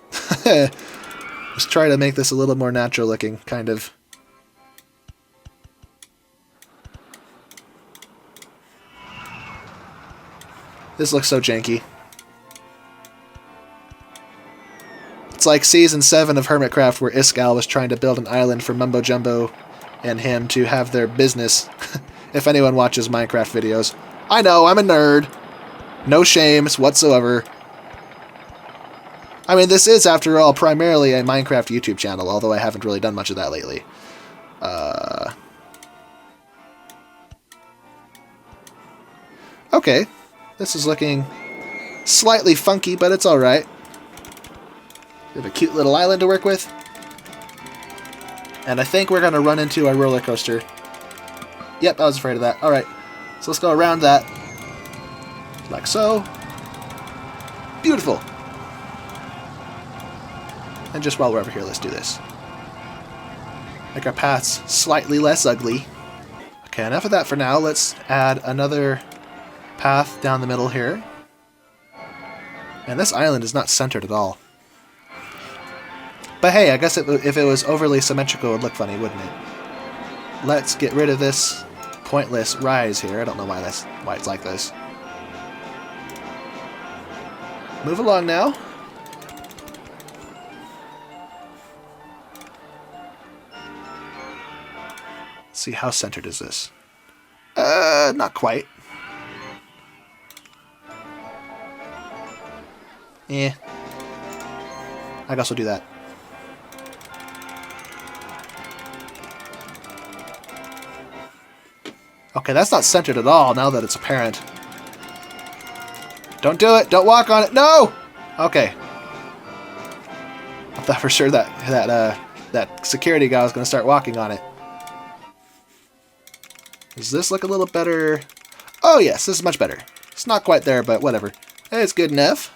A: Let's try to make this a little more natural looking, kind of. This looks so janky. It's like Season 7 of Hermitcraft where Iskall was trying to build an island for Mumbo Jumbo and him to have their business. If anyone watches Minecraft videos. I know, I'm a nerd. No shames whatsoever. I mean, this is, after all, primarily a Minecraft YouTube channel, although I haven't really done much of that lately. Okay. This is looking slightly funky, but it's alright. We have a cute little island to work with. And I think we're going to run into our roller coaster. Yep, I was afraid of that. Alright, so let's go around that. Like so. Beautiful. And just while we're over here, let's do this. Make our paths slightly less ugly. Okay, enough of that for now. Let's add another path down the middle here. And this island is not centered at all. But hey, I guess if it was overly symmetrical, it would look funny, wouldn't it? Let's get rid of this pointless rise here. I don't know why it's like this. Move along now. Let's see, how centered is this? Not quite. I guess we'll do that. Okay, that's not centered at all now that it's apparent. Don't do it! Don't walk on it! No! Okay. I thought for sure that security guy was going to start walking on it. Does this look a little better? Oh yes, this is much better. It's not quite there, but whatever. It's good enough.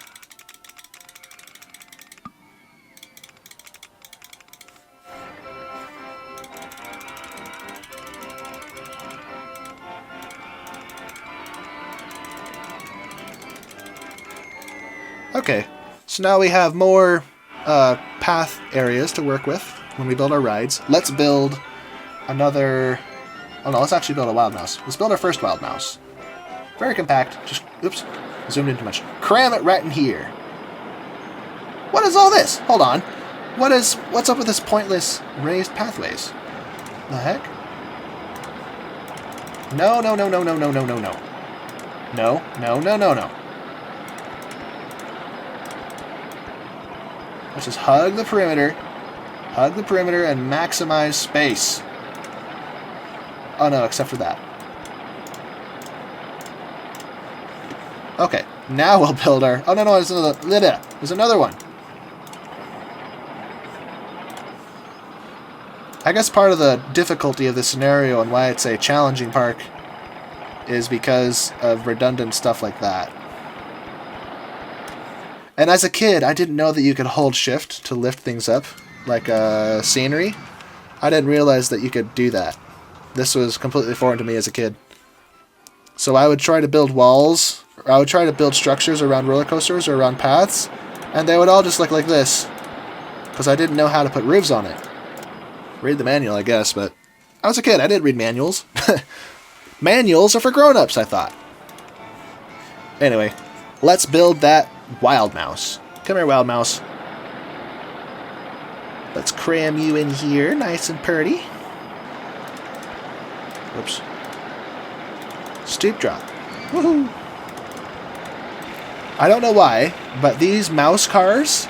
A: Okay, so now we have more path areas to work with when we build our rides. Let's build another... Oh no, let's actually build a wild mouse. Let's build our first wild mouse. Very compact. Just, oops, zoomed in too much. Cram it right in here. What is all this? Hold on. What's up with this pointless raised pathways? The heck? No, no, no, no, no, no, no, no, no. No, no, no, no, no. Let's just hug the perimeter and maximize space. Oh no, except for that. Okay, now we'll build our... Oh no, no, there's another one. I guess part of the difficulty of this scenario and why it's a challenging park is because of redundant stuff like that. And as a kid, I didn't know that you could hold shift to lift things up, like scenery. I didn't realize that you could do that. This was completely foreign to me as a kid. So I would try to build walls, or I would try to build structures around roller coasters or around paths, and they would all just look like this. Because I didn't know how to put roofs on it. Read the manual, I guess, but I was a kid. I didn't read manuals. Manuals are for grown-ups, I thought. Anyway, let's build that wild mouse. Come here, wild mouse. Let's cram you in here, nice and purty. Whoops. Steep drop. Woohoo! I don't know why, but these mouse cars,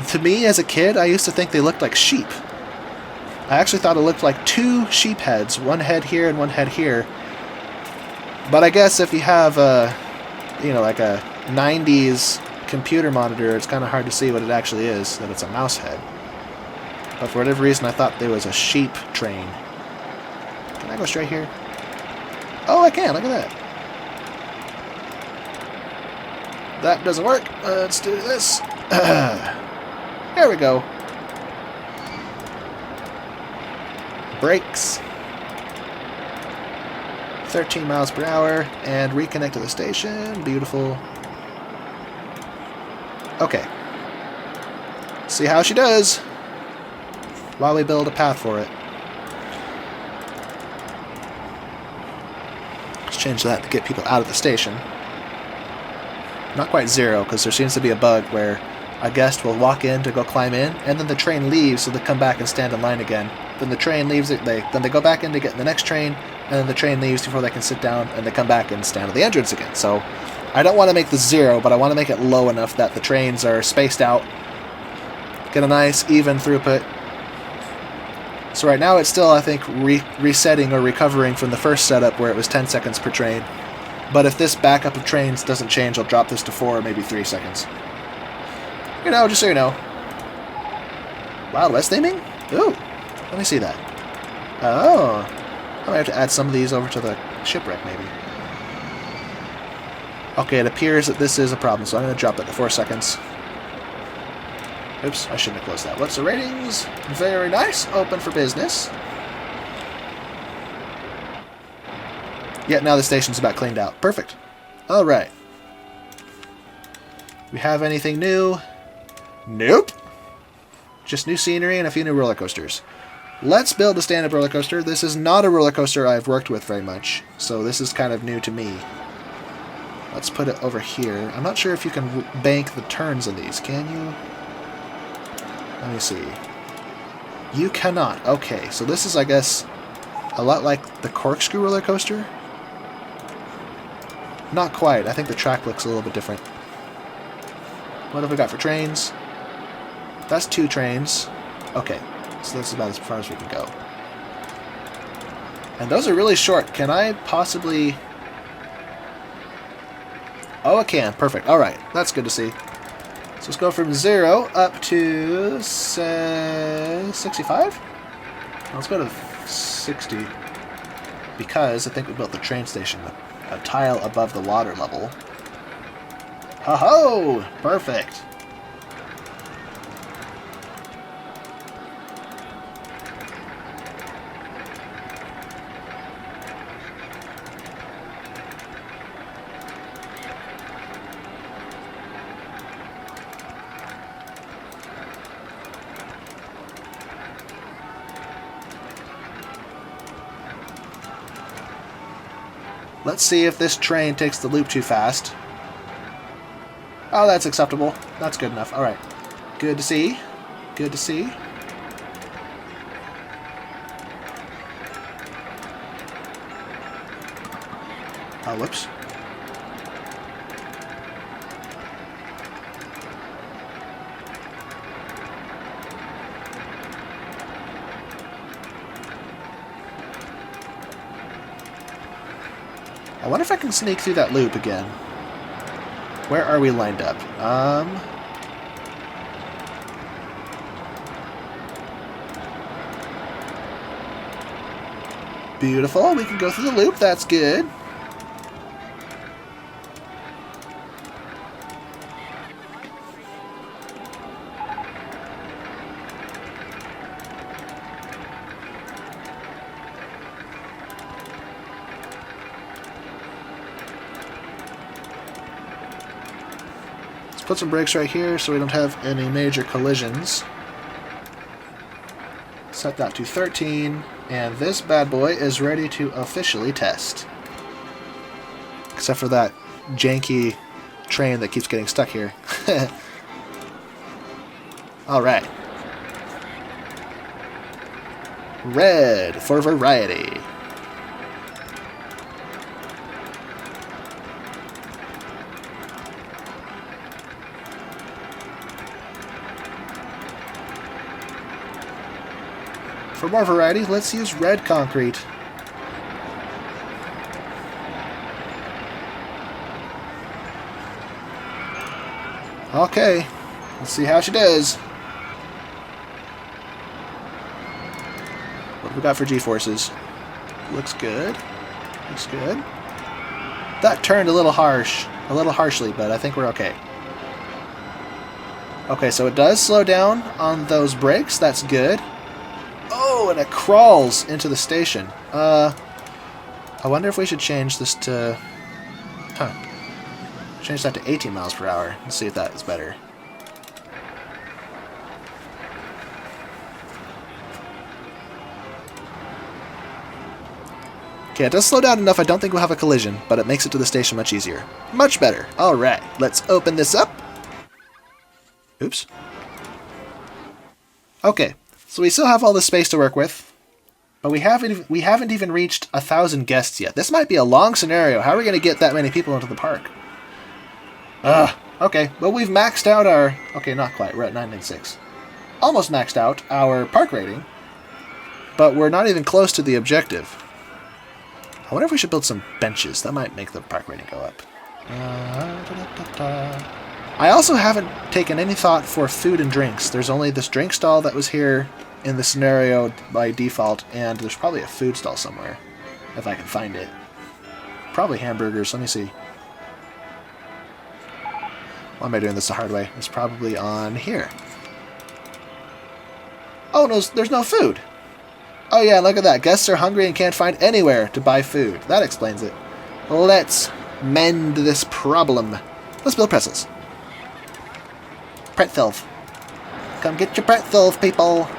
A: to me as a kid, I used to think they looked like sheep. I actually thought it looked like two sheep heads, one head here and one head here. But I guess if you have a, you know, like a 90s computer monitor, it's kind of hard to see what it actually is, that it's a mouse head. But for whatever reason, I thought there was a sheep train. Can I go straight here? Oh, I can. Look at that. That doesn't work. Let's do this. There we go. Brakes. 13 miles per hour. And reconnect to the station. Beautiful. Okay. See how she does while we build a path for it. Let's change that to get people out of the station. Not quite zero, because there seems to be a bug where a guest will walk in to go climb in, and then the train leaves, so they come back and stand in line again. Then the train leaves, then they go back in to get in the next train, and then the train leaves before they can sit down, and they come back and stand at the entrance again. So I don't want to make the zero, but I want to make it low enough that the trains are spaced out, get a nice even throughput. So right now it's still, I think, resetting or recovering from the first setup where it was 10 seconds per train. But if this backup of trains doesn't change, I'll drop this to 4 or maybe 3 seconds. You know, just so you know. Wild West theming? Ooh, let me see that. Oh, I might have to add some of these over to the shipwreck, maybe. Okay, it appears that this is a problem, so I'm going to drop that to 4 seconds. Oops, I shouldn't have closed that. What's the ratings? Very nice. Open for business. Yeah, now the station's about cleaned out. Perfect. Alright. We have anything new? Nope. Just new scenery and a few new roller coasters. Let's build a stand-up roller coaster. This is not a roller coaster I've worked with very much, so this is kind of new to me. Let's put it over here. I'm not sure if you can bank the turns in these. Can you? Let me see. You cannot. Okay, so this is, I guess, a lot like the corkscrew roller coaster. Not quite. I think the track looks a little bit different. What have we got for trains? That's 2 trains. Okay, so that's about as far as we can go. And those are really short. Can I possibly... Oh, I can. Perfect. Alright, that's good to see. So let's go from 0 up to 65? Let's go to 60. Because I think we built the train station a tile above the water level. Ho-ho! Perfect. Let's see if this train takes the loop too fast. Oh, that's acceptable. That's good enough. Alright. Good to see. Good to see. Oh, whoops. I wonder if I can sneak through that loop again. Where are we lined up? Beautiful. We can go through the loop. That's good. Put some brakes right here so we don't have any major collisions. Set that to 13, and this bad boy is ready to officially test. Except for that janky train that keeps getting stuck here. Alright. Red for variety. For more variety, let's use red concrete. Okay, let's see how she does. What have we got for G-forces? Looks good. Looks good. That turned a little harshly, but I think we're okay. Okay, so it does slow down on those brakes. That's good. Oh, and it crawls into the station. I wonder if we should change this to... Change that to 18 miles per hour. Let's see if that is better. Okay, it does slow down enough. I don't think we'll have a collision, but it makes it to the station much easier. Much better. Alright, let's open this up. Oops. Okay, so we still have all this space to work with, but we haven't even reached 1,000 guests yet. This might be a long scenario. How are we going to get that many people into the park? Okay. Well, we've maxed out our... Okay, not quite. We're at 996. Almost maxed out our park rating, but we're not even close to the objective. I wonder if we should build some benches. That might make the park rating go up. I also haven't taken any thought for food and drinks. There's only this drink stall that was here in the scenario by default, and there's probably a food stall somewhere, if I can find it. Probably hamburgers. Let me see. Why am I doing this the hard way? It's probably on here. Oh, no, there's no food. Oh yeah, look at that. Guests are hungry and can't find anywhere to buy food. That explains it. Let's mend this problem. Let's build pretzels. Pretzels. Come get your pretzels, people.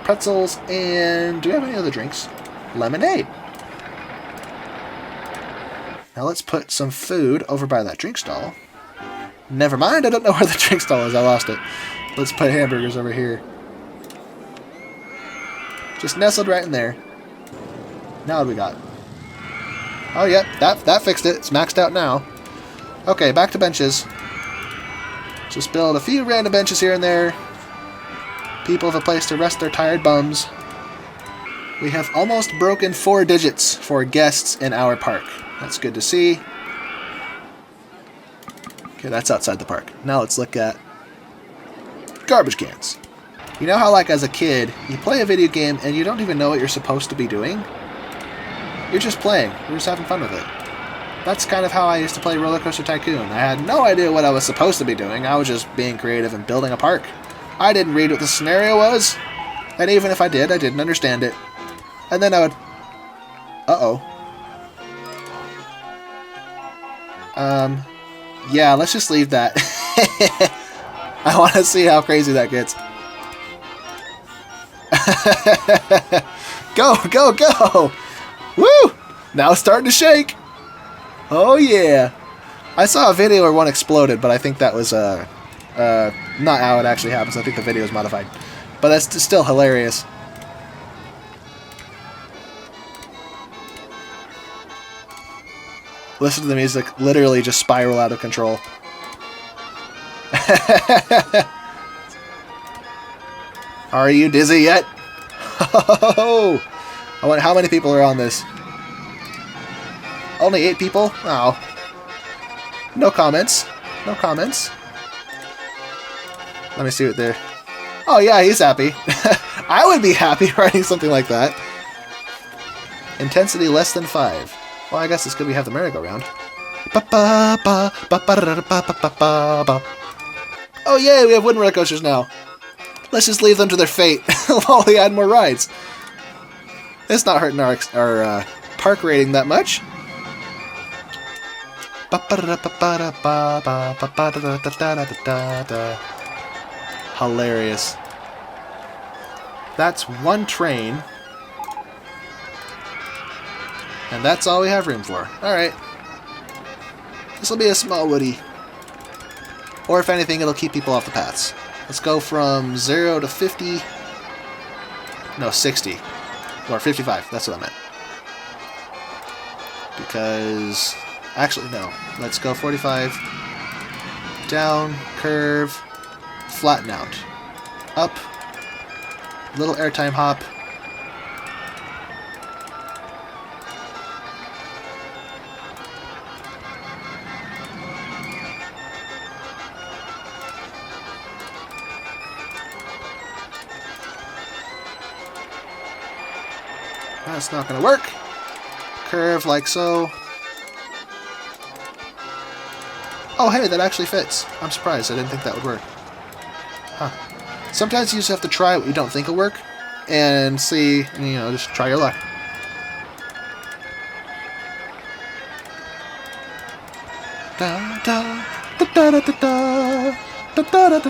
A: Pretzels and... Do we have any other drinks? Lemonade. Now let's put some food over by that drink stall. Never mind, I don't know where the drink stall is. I lost it. Let's put hamburgers over here. Just nestled right in there. Now what do we got? Oh, yep, that fixed it. It's maxed out now. Okay, back to benches. Just build a few random benches here and there. People have a place to rest their tired bums. We have almost broken 4 digits for guests in our park. That's good to see. Okay, that's outside the park. Now let's look at garbage cans. You know how, like, as a kid, you play a video game and you don't even know what you're supposed to be doing? You're just playing. You're just having fun with it. That's kind of how I used to play RollerCoaster Tycoon. I had no idea what I was supposed to be doing. I was just being creative and building a park. I didn't read what the scenario was, and even if I did, I didn't understand it. And then I would... Uh-oh. Yeah, let's just leave that. I want to see how crazy that gets. Go, go, go! Woo! Now it's starting to shake. Oh yeah! I saw a video where one exploded, but I think that was not how it actually happens. I think the video is modified. But that's still hilarious. Listen to the music literally just spiral out of control. Are you dizzy yet? Oh! I wonder how many people are on this. Only 8 people? Oh. No comments. No comments. Let me see what they're... Oh yeah, he's happy. I would be happy writing something like that. Intensity less than 5. Well, I guess it's good we have the merry-go-round. Oh yay, we have wooden roller coasters now. Let's just leave them to their fate while we add more rides. It's not hurting our park rating that much. Hilarious. That's one train. And that's all we have room for. Alright. This will be a small woody. Or if anything, it'll keep people off the paths. Let's go from 0 to 50. No, 60. Or 55. That's what I meant. Because... Actually, no. Let's go 45. Down. Curve. Flatten out. Up. Little airtime hop. That's not going to work. Curve like so. Oh, hey, that actually fits. I'm surprised. I didn't think that would work. Huh. Sometimes you just have to try what you don't think will work and see, and, you know, just try your luck. Da da da da da da da da da da da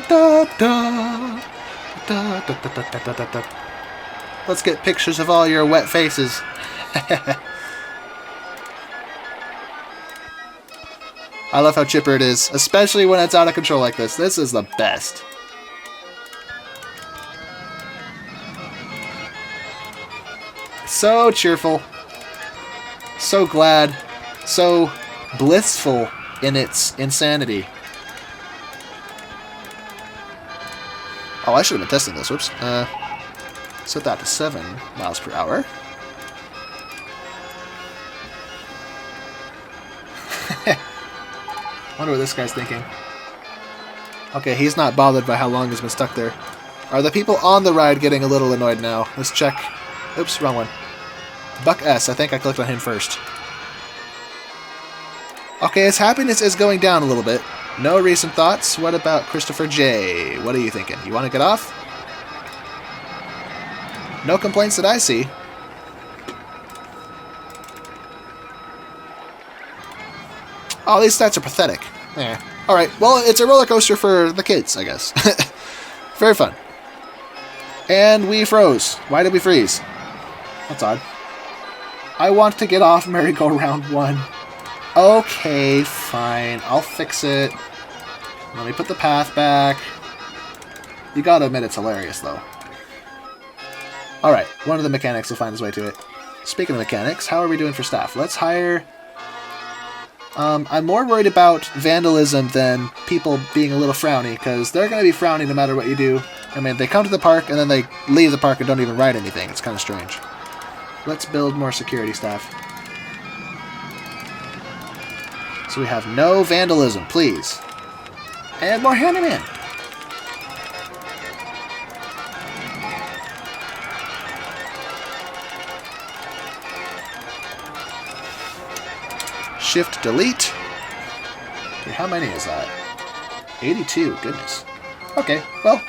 A: da da da da. Let's get pictures of all your wet faces. I love how chipper it is, especially when it's out of control like this. This is the best. So cheerful. So glad. So blissful in its insanity. Oh, I should have been testing this. Whoops. Set that to 7 miles per hour. Wonder what this guy's thinking. Okay, he's not bothered by how long he's been stuck there. Are the people on the ride getting a little annoyed now? Let's check. Oops, wrong one. Buck S. I think I clicked on him first. Okay, his happiness is going down a little bit. No recent thoughts. What about Christopher J? What are you thinking? You want to get off? No complaints that I see. Oh, these stats are pathetic. Yeah. Alright, well, it's a roller coaster for the kids, I guess. Very fun. And we froze. Why did we freeze? That's odd. I want to get off merry-go-round 1. Okay, fine. I'll fix it. Let me put the path back. You gotta admit it's hilarious, though. Alright, one of the mechanics will find his way to it. Speaking of mechanics, how are we doing for staff? Let's hire... I'm more worried about vandalism than people being a little frowny, because they're going to be frowny no matter what you do. I mean, they come to the park, and then they leave the park and don't even ride anything. It's kind of strange. Let's build more security staff. So we have no vandalism, please. And more handyman. Shift delete. Okay, how many is that? 82. Goodness. Okay, well.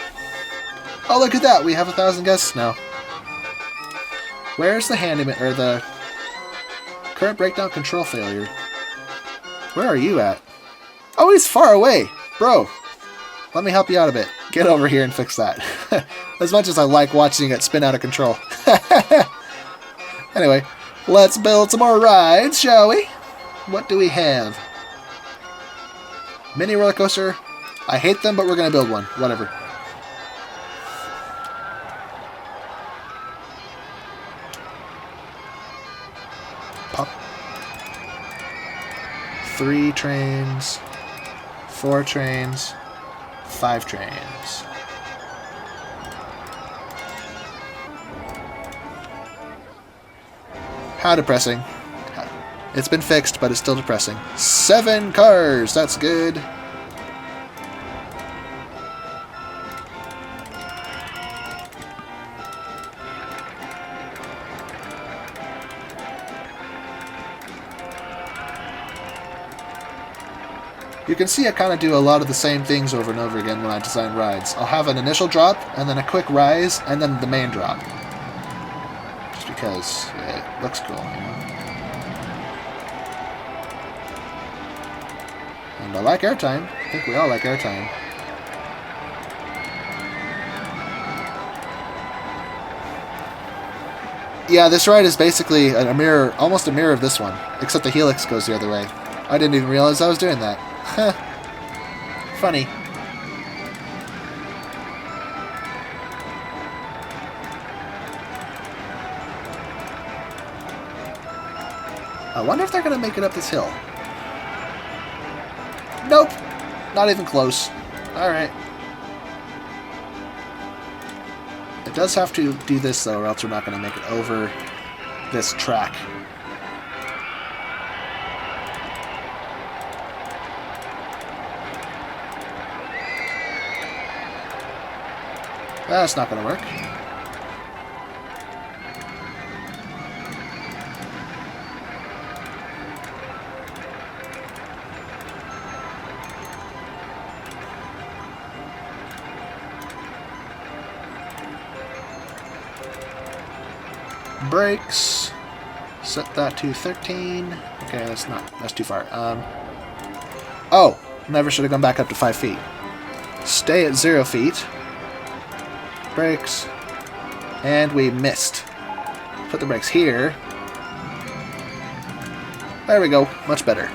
A: Oh, look at that. We have 1,000 guests now. Where's the handyman, or the current breakdown control failure? Where are you at? Oh, he's far away. Bro, let me help you out a bit. Get over here and fix that. As much as I like watching it spin out of control. Anyway, let's build some more rides, shall we? What do we have? Mini roller coaster. I hate them, but we're going to build one. Whatever. Pop. 3 trains. 4 trains. 5 trains. How depressing. It's been fixed, but it's still depressing. 7 cars! That's good. You can see I kind of do a lot of the same things over and over again when I design rides. I'll have an initial drop, and then a quick rise, and then the main drop. Just because it looks cool, you know? And I like airtime. I think we all like airtime. Yeah, this ride is basically a mirror, almost a mirror of this one, except the helix goes the other way. I didn't even realize I was doing that. Huh. Funny. I wonder if they're going to make it up this hill. Nope. Not even close. Alright. It does have to do this, though, or else we're not going to make it over this track. That's not going to work. Brakes. Set that to 13. Okay, that's too far. Oh, never should have gone back up to 5 feet. Stay at 0 feet. Brakes. And we missed. Put the brakes here. There we go. Much better.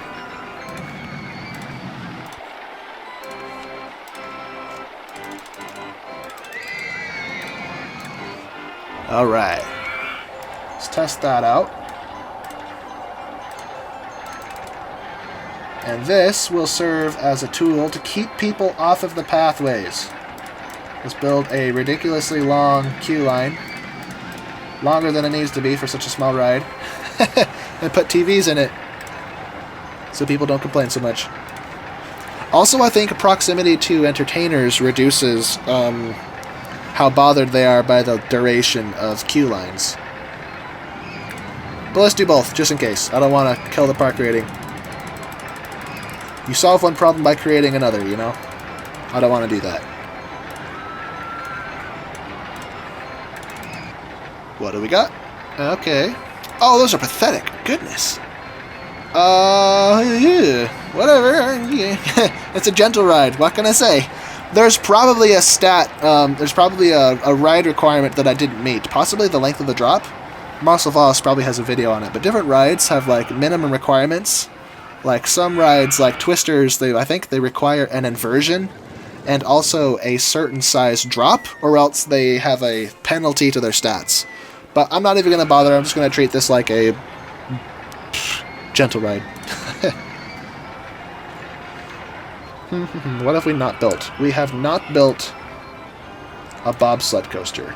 A: Alright. Let's test that out. And this will serve as a tool to keep people off of the pathways. Let's build a ridiculously long queue line. Longer than it needs to be for such a small ride. And put TVs in it. So people don't complain so much. Also, I think proximity to entertainers reduces how bothered they are by the duration of queue lines. But let's do both, just in case. I don't want to kill the park rating. You solve one problem by creating another, you know? I don't want to do that. What do we got? Okay. Oh, those are pathetic. Goodness. Yeah. Whatever. It's a gentle ride. What can I say? There's probably a stat, there's probably a ride requirement that I didn't meet. Possibly the length of the drop. Marcel Voss probably has a video on it, but different rides have, like, minimum requirements. Like, some rides, like Twisters, I think they require an inversion and also a certain size drop, or else they have a penalty to their stats. But I'm not even going to bother. I'm just going to treat this like a gentle ride. What have we not built? We have not built a bobsled coaster.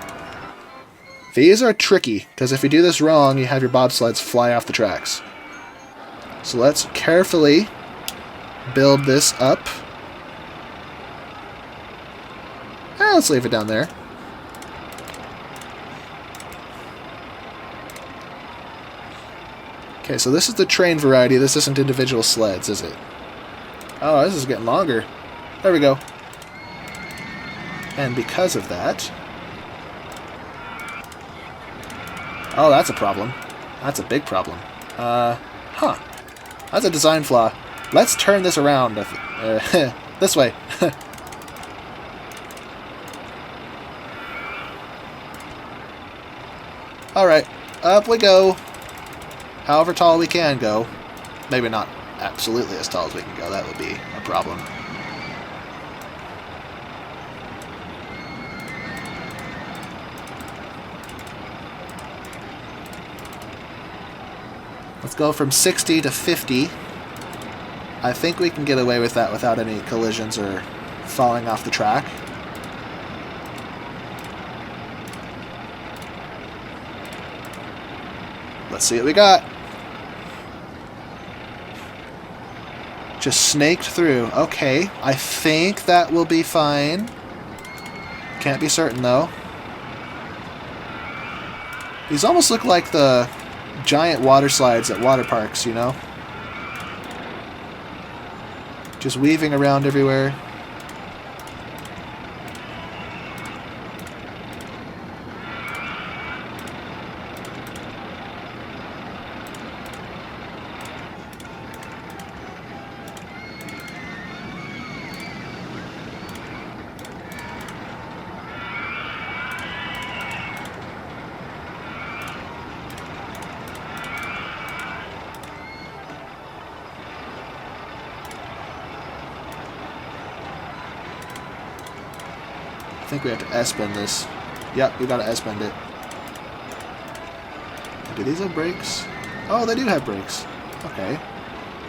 A: These are tricky, because if you do this wrong, you have your bobsleds fly off the tracks. So let's carefully build this up. Let's leave it down there. Okay, so this is the train variety. This isn't individual sleds, is it? Oh, this is getting longer. There we go. And because of that... Oh, that's a problem. That's a big problem. Huh. That's a design flaw. Let's turn this around. This way. Alright, up we go. However tall we can go. Maybe not absolutely as tall as we can go. That would be a problem. Let's go from 60 to 50. I think we can get away with that without any collisions or falling off the track. Let's see what we got. Just snaked through. Okay, I think that will be fine. Can't be certain, though. These almost look like the giant water slides at water parks, you know? Just weaving around everywhere. I think we have to S-bend this. Yep, we gotta S-bend it. Do these have brakes? Oh, they do have brakes. Okay.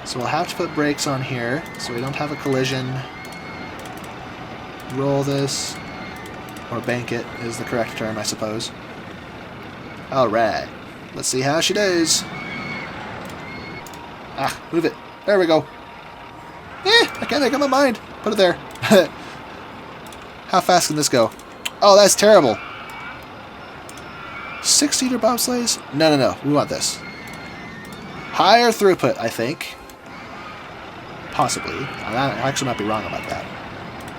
A: So we'll have to put brakes on here so we don't have a collision. Roll this. Or bank it is the correct term, I suppose. Alright. Let's see how she does. Ah, move it. There we go. I can't make up my mind. Put it there. How fast can this go? Oh, that's terrible. 6-seater bobsleighs? No. We want this. Higher throughput, I think. Possibly. I actually might be wrong about that.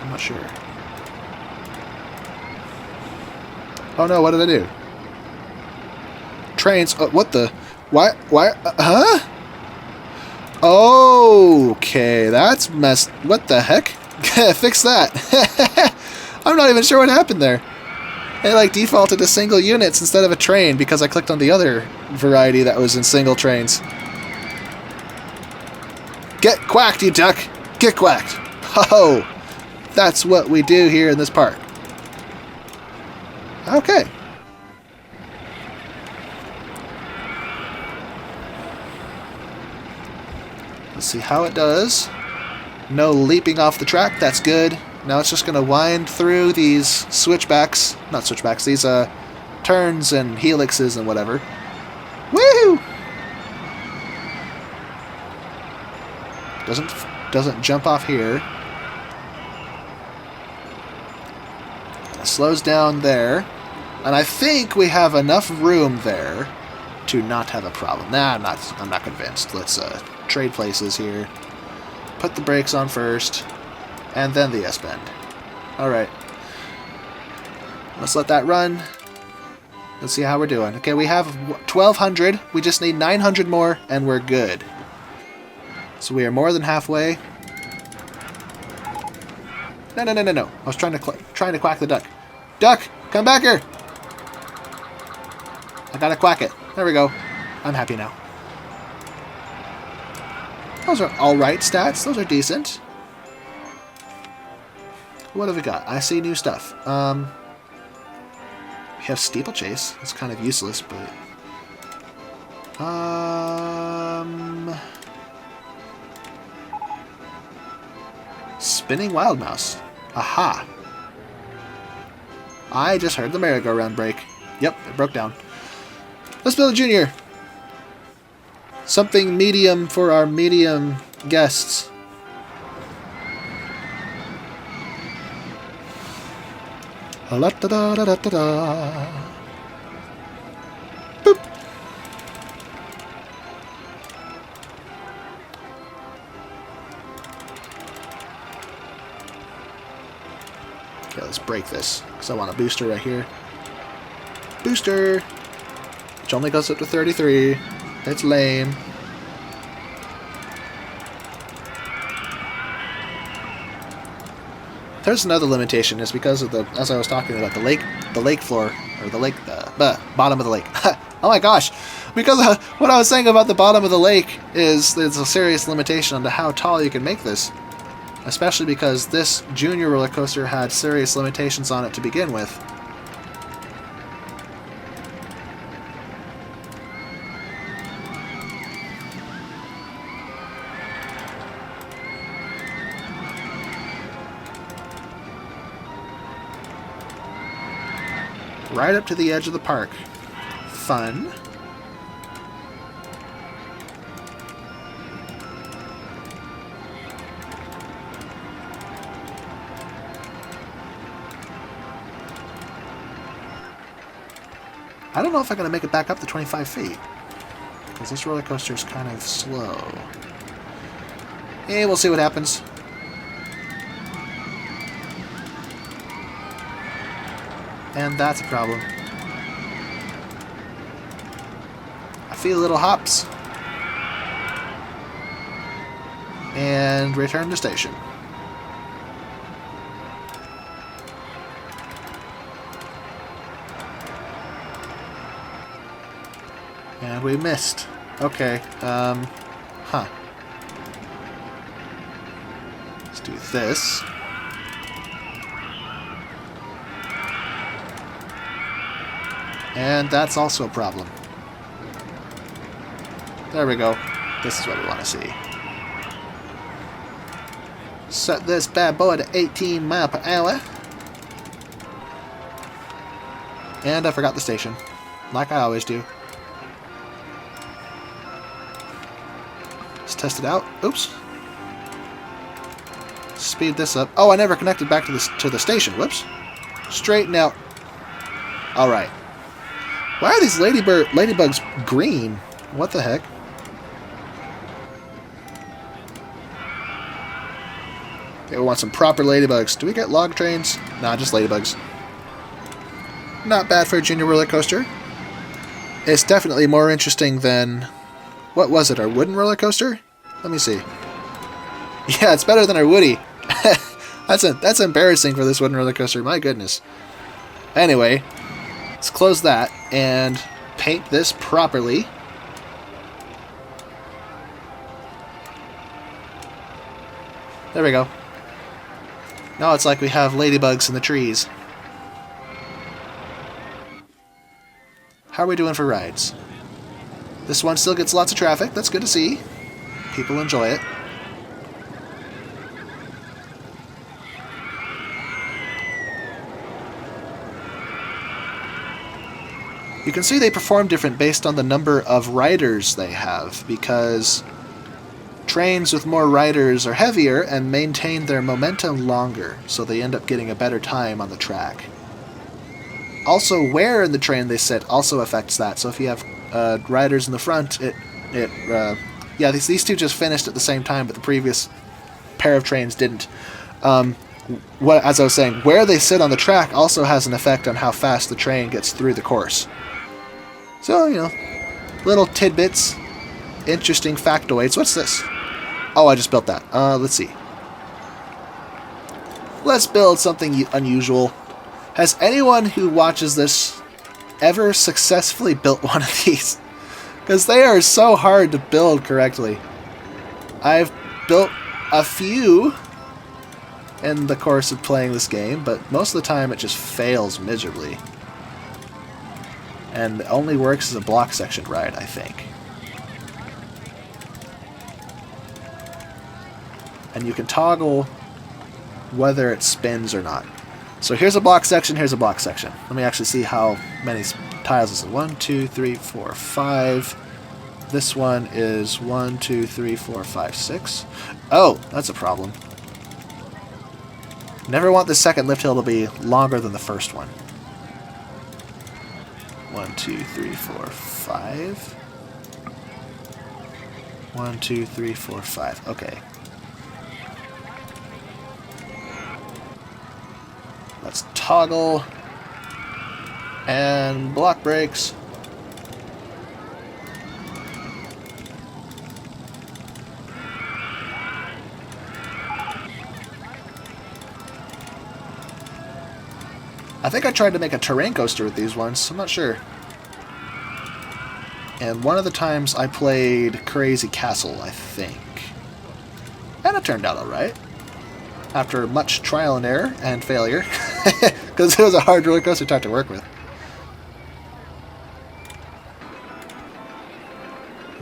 A: I'm not sure. Oh no, what did I do? Trains. Oh, what the? Why? Huh? Okay, that's messed. What the heck? Fix that. I'm not even sure what happened there. It like defaulted to single units instead of a train because I clicked on the other variety that was in single trains. Get quacked, you duck! Get quacked! Ho! That's what we do here in this park. Okay. Let's see how it does. No leaping off the track, that's good. Now it's just going to wind through these switchbacks. Not switchbacks, these turns and helixes and whatever. Woohoo! Doesn't jump off here. It slows down there. And I think we have enough room there to not have a problem. Nah, I'm not convinced. Let's trade places here. Put the brakes on first, and then the S-bend. Alright. Let's let that run. Let's see how we're doing. Okay, we have 1,200. We just need 900 more, and we're good. So we are more than halfway. No. I was trying to quack the duck. Duck, come back here! I gotta quack it. There we go. I'm happy now. Those are alright stats. Those are decent. What have we got? I see new stuff. We have steeplechase. It's kind of useless, but... Spinning wild mouse. Aha! I just heard the merry-go-round break. Yep, it broke down. Let's build a junior. Something medium for our medium guests. La da da da da da. Boop. Okay, let's break this because I want a booster right here. Booster, which only goes up to 33. That's lame. There's another limitation. It's because of the, as I was talking about, the lake floor, or the bottom of the lake. Oh my gosh! Because what I was saying about the bottom of the lake is there's a serious limitation on how tall you can make this, especially because this junior roller coaster had serious limitations on it to begin with. Right up to the edge of the park. Fun. I don't know if I'm going to make it back up to 25 feet. Because this roller coaster is kind of slow. We'll see what happens. And that's a problem. I feel little hops. And return to station. And we missed. Okay, huh. Let's do this. And that's also a problem. There we go. This is what we want to see. Set this bad boy to 18 miles per hour. And I forgot the station. Like I always do. Let's test it out. Oops. Speed this up. Oh, I never connected back to the station. Whoops. Straighten out. Alright. Why are these ladybugs green? What the heck? Okay, we want some proper ladybugs. Do we get log trains? Nah, just ladybugs. Not bad for a junior roller coaster. It's definitely more interesting than... What was it, our wooden roller coaster? Let me see. Yeah, it's better than our woody. That's embarrassing for this wooden roller coaster, my goodness. Anyway, let's close that and paint this properly. There we go. Now it's like we have ladybugs in the trees. How are we doing for rides? This one still gets lots of traffic. That's good to see. People enjoy it. You can see they perform different based on the number of riders they have, because trains with more riders are heavier and maintain their momentum longer, so they end up getting a better time on the track. Also, where in the train they sit also affects that. So if you have riders in the front, yeah, these two just finished at the same time, but the previous pair of trains didn't. As I was saying, where they sit on the track also has an effect on how fast the train gets through the course. So, you know, little tidbits, interesting factoids. What's this? Oh, I just built that. Let's see. Let's build something unusual. Has anyone who watches this ever successfully built one of these? Because they are so hard to build correctly. I've built a few in the course of playing this game, but most of the time it just fails miserably. And it only works as a block section ride, I think. And you can toggle whether it spins or not. So here's a block section, here's a block section. Let me actually see how many tiles this is. 1, 2, 3, 4, 5. This one is 1, 2, 3, 4, 5, 6. Oh, that's a problem. Never want the second lift hill to be longer than the first one. 1, 2, 3, 4, 5. 1, 2, 3, 4, 5. Okay. Let's toggle and block brakes. I think I tried to make a terrain coaster with these ones. I'm not sure. And one of the times I played Crazy Castle, I think. And it turned out alright. After much trial and error and failure. Because it was a hard roller coaster type to work with.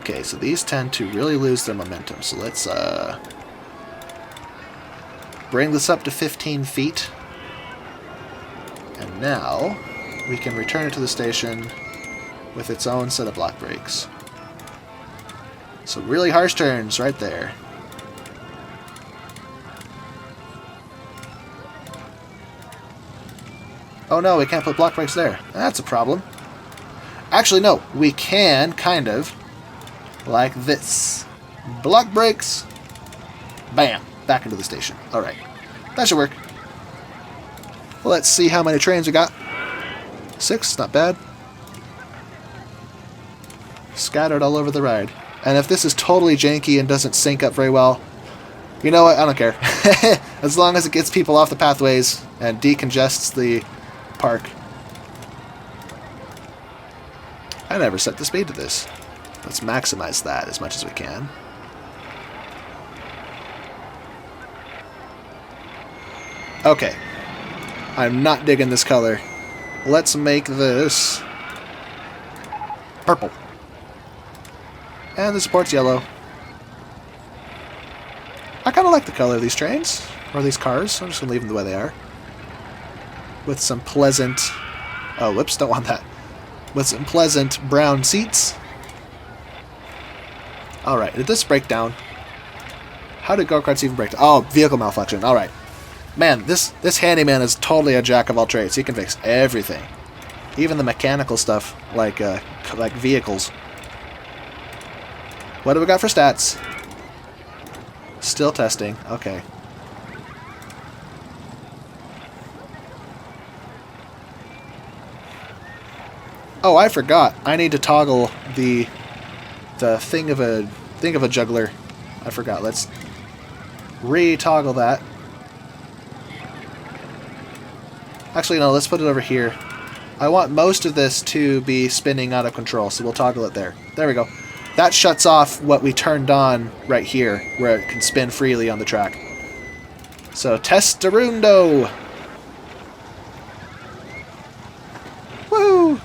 A: Okay, so these tend to really lose their momentum. So let's bring this up to 15 feet. And now we can return it to the station with its own set of block brakes. So really harsh turns right there. Oh no, we can't put block brakes there. That's a problem. Actually, no, we can, kind of. Like this. Block brakes. Bam. Back into the station. Alright. That should work. Let's see how many trains we got. 6, not bad. Scattered all over the ride. And if this is totally janky and doesn't sync up very well, you know what? I don't care. As long as it gets people off the pathways and decongests the park. I never set the speed to this. Let's maximize that as much as we can. Okay. I'm not digging this color. Let's make this purple. And the support's yellow. of like the color of these trains, or these cars. I'm just going to leave them the way they are. With some pleasant... Oh, whoops, don't want that. With some pleasant brown seats. Alright, did this break down? How did go-karts even break down? Oh, vehicle malfunction. Alright. Man, this handyman is totally a jack of all trades. He can fix everything. Even the mechanical stuff, like vehicles. What do we got for stats? Still testing. Okay. Oh, I forgot. I need to toggle the thing of a juggler. I forgot. Let's re-toggle that. Actually, no. Let's put it over here. I want most of this to be spinning out of control, so we'll toggle it there. There we go. That shuts off what we turned on right here, where it can spin freely on the track. So, testarundo! Woo!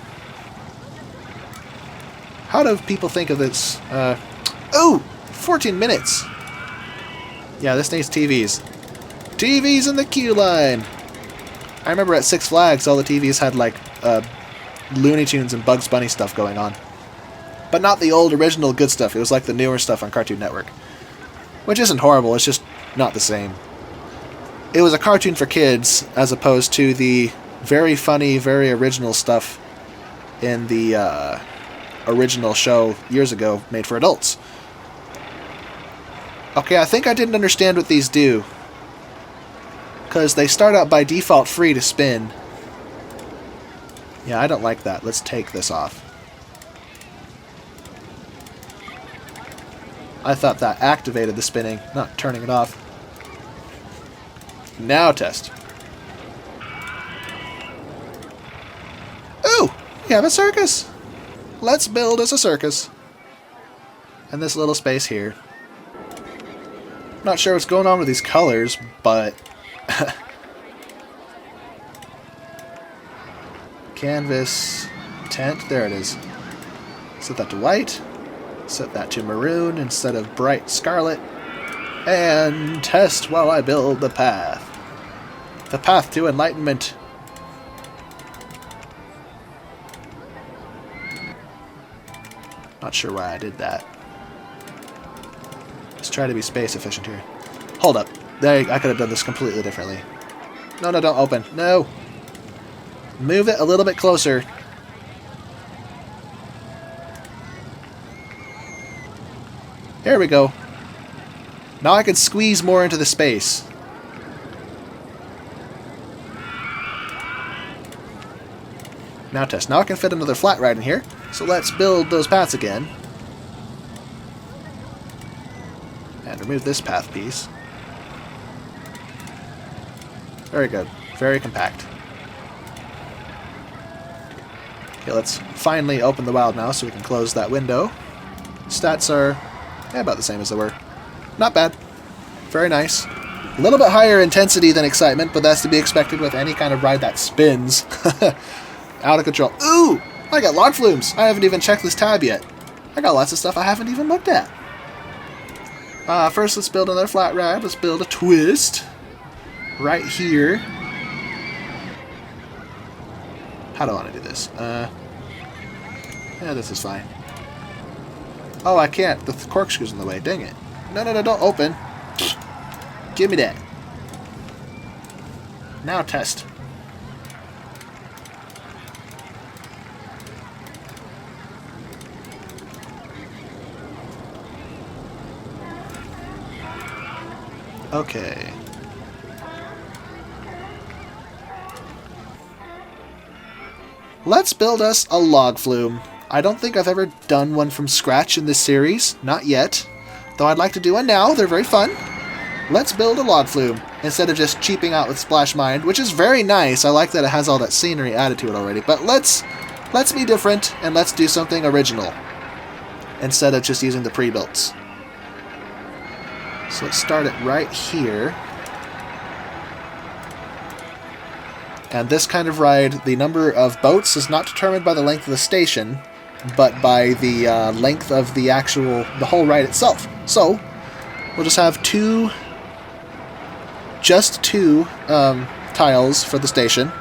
A: How do people think of this? Oh! 14 minutes! Yeah, this needs TVs. TVs in the queue line! I remember at Six Flags, all the TVs had, like, Looney Tunes and Bugs Bunny stuff going on. But not the old original good stuff. It was like the newer stuff on Cartoon Network. Which isn't horrible, it's just not the same. It was a cartoon for kids, as opposed to the very funny, very original stuff in the original show years ago made for adults. Okay, I think I didn't understand what these do. Because they start out by default free to spin. Yeah, I don't like that. Let's take this off. I thought that activated the spinning, not turning it off. Now test. Ooh! We have a circus! Let's build us a circus. And this little space here. Not sure what's going on with these colors, but... Canvas, tent, there it is. Set that to white. Set that to maroon instead of bright scarlet. And test while I build the path. The path to enlightenment. Not sure why I did that. Let's try to be space efficient here. Hold up. There, I could have done this completely differently. No, no, don't open. No! Move it a little bit closer. There we go. Now I can squeeze more into the space. Now test. Now I can fit another flat ride in here. So let's build those paths again. And remove this path piece. Very good. Very compact. Okay, let's finally open the wild mouse so we can close that window. Stats are about the same as they were. Not bad. Very nice. A little bit higher intensity than excitement, but that's to be expected with any kind of ride that spins. Out of control. Ooh! I got log flumes! I haven't even checked this tab yet. I got lots of stuff I haven't even looked at. First, let's build another flat ride. Let's build a twist. Right here. How do I want to do this? Yeah, this is fine. Oh, I can't. The corkscrew's in the way. Dang it. No, no, no, don't open. Give me that. Now test. Okay. Let's build us a log flume. I don't think I've ever done one from scratch in this series. Not yet. Though I'd like to do one now. They're very fun. Let's build a log flume instead of just cheaping out with Splash Mind, which is very nice. I like that it has all that scenery added to it already. But let's be different and let's do something original instead of just using the pre-builts. So let's start it right here. And this kind of ride, the number of boats is not determined by the length of the station, but by the length of the whole ride itself. So, we'll just have two just 2 tiles for the station.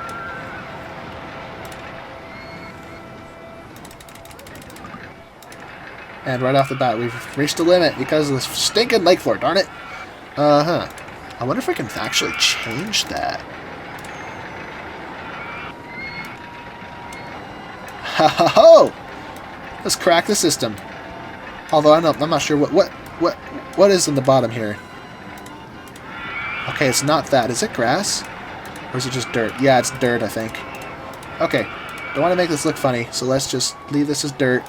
A: And right off the bat, we've reached the limit because of the stinking lake floor, darn it. I wonder if I can actually change that. Ha ha ho! Let's crack the system. Although I'm not sure what is in the bottom here. Okay, it's not that. Is it grass? Or is it just dirt? Yeah, it's dirt, I think. Okay. Don't want to make this look funny, so let's just leave this as dirt.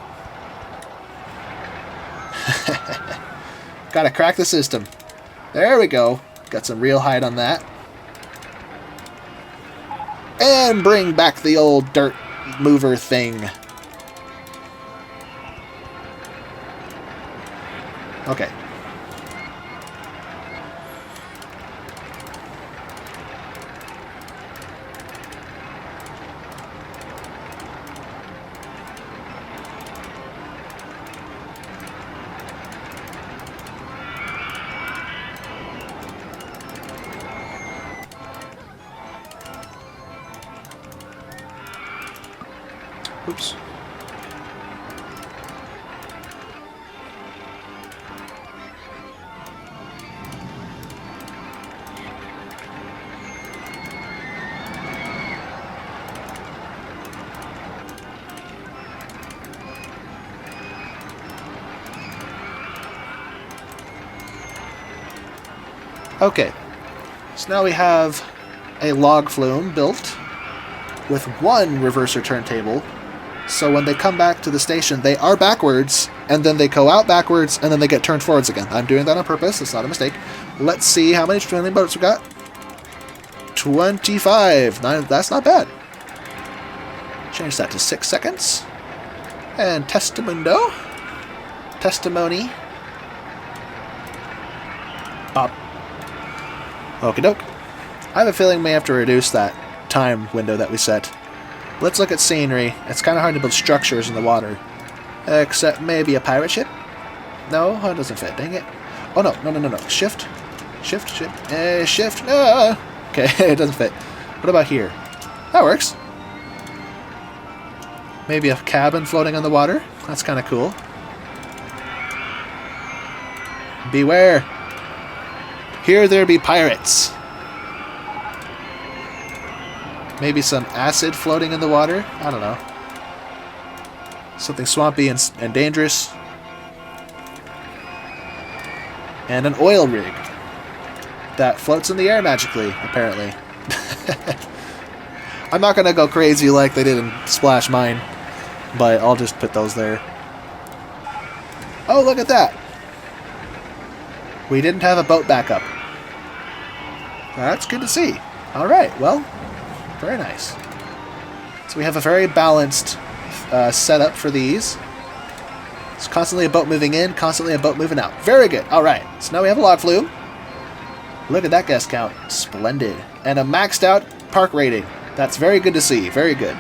A: Gotta crack the system. There we go. Got some real height on that. And bring back the old dirt mover thing. Okay. Oops. Okay, so now we have a log flume built with 1 reverser turntable. So when they come back to the station, they are backwards, and then they go out backwards, and then they get turned forwards again. I'm doing that on purpose. It's not a mistake. Let's see how many trailing boats we got. 25. That's not bad. Change that to 6 seconds. And testimundo. Testimony. Pop. Okie doke. I have a feeling we may have to reduce that time window that we set. Let's look at scenery. It's kind of hard to build structures in the water. Except maybe a pirate ship? No, it doesn't fit. Dang it. Oh, no. Shift. Shift. Shift. Okay, it doesn't fit. What about here? That works. Maybe a cabin floating on the water? That's kind of cool. Beware. Here there be pirates. Maybe some acid floating in the water? I don't know. Something swampy and dangerous. And an oil rig that floats in the air magically, apparently. I'm not going to go crazy like they did in Splash Mine, but I'll just put those there. Oh, look at that! We didn't have a boat backup. That's good to see. Alright, well, very nice. So we have a very balanced setup for these. It's constantly a boat moving in, constantly a boat moving out. Very good. Alright, so now we have a log flume. Look at that guest count. Splendid. And a maxed out park rating. That's very good to see. Very good.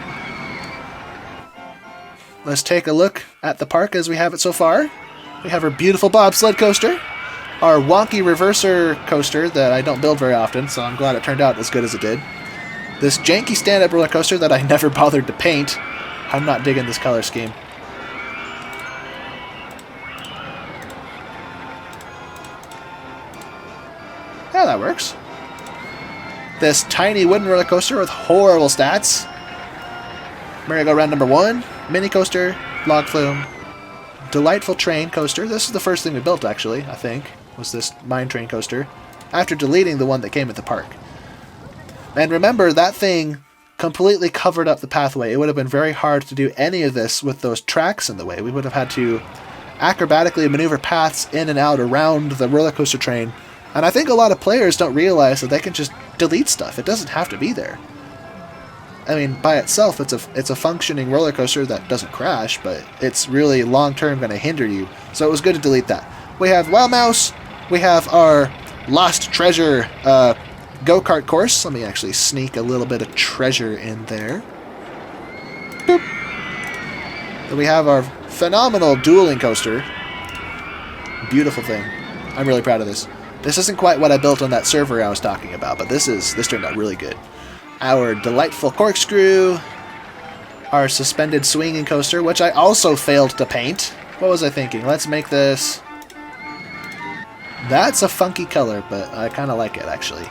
A: Let's take a look at the park as we have it so far. We have our beautiful bobsled coaster. Our wonky reverser coaster that I don't build very often, so I'm glad it turned out as good as it did. This janky stand-up roller coaster that I never bothered to paint. I'm not digging this color scheme. Yeah, that works. This tiny wooden roller coaster with horrible stats. Merry-go-round number 1, mini coaster, log flume, delightful train coaster. This is the first thing we built, actually, I think, was this mine train coaster, after deleting the one that came at the park. And remember, that thing completely covered up the pathway. It would have been very hard to do any of this with those tracks in the way. We would have had to acrobatically maneuver paths in and out around the roller coaster train. And I think a lot of players don't realize that they can just delete stuff. It doesn't have to be there. I mean, by itself, it's a functioning roller coaster that doesn't crash, but it's really long-term going to hinder you. So it was good to delete that. We have Wild Mouse. We have our Lost Treasure go-kart course. Let me actually sneak a little bit of treasure in there. Boop. Then we have our phenomenal dueling coaster. Beautiful thing. I'm really proud of this. This isn't quite what I built on that server I was talking about, but this turned out really good. Our delightful corkscrew, our suspended swinging coaster, which I also failed to paint. What was I thinking? Let's make this... That's a funky color, but I kind of like it, actually.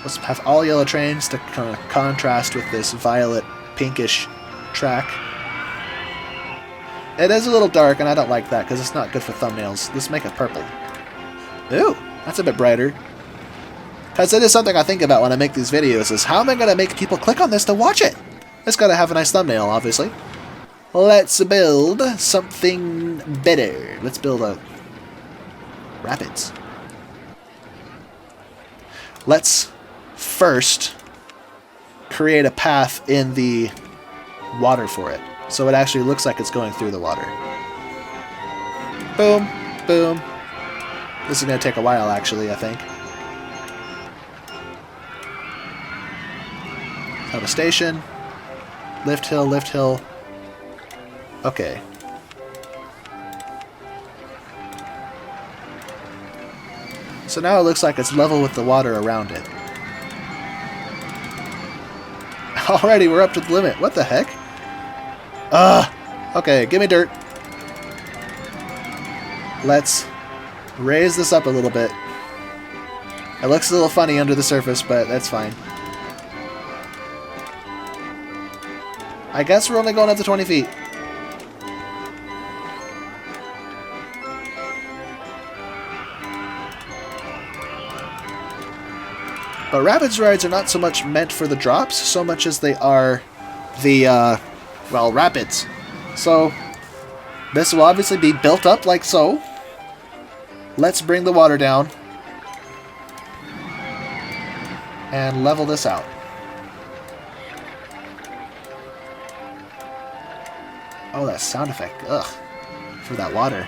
A: Let's have all yellow trains to kind of contrast with this violet, pinkish track. It is a little dark, and I don't like that because it's not good for thumbnails. Let's make it purple. Ooh, that's a bit brighter. Because it is something I think about when I make these videos, is how am I going to make people click on this to watch it? It's got to have a nice thumbnail, obviously. Let's build something better. Let's build a rapids. Let's first create a path in the water for it, so it actually looks like it's going through the water. Boom, boom. This is going to take a while, actually, I think. Have a station. Lift hill, lift hill. Okay. So now it looks like it's level with the water around it. Already, we're up to the limit. What the heck? Okay, give me dirt. Let's raise this up a little bit. It looks a little funny under the surface, but that's fine. I guess we're only going up to 20 feet. But rapids rides are not so much meant for the drops, so much as they are the, well, rapids. So, this will obviously be built up like so. Let's bring the water down. And level this out. Oh, that sound effect. Ugh. For that water.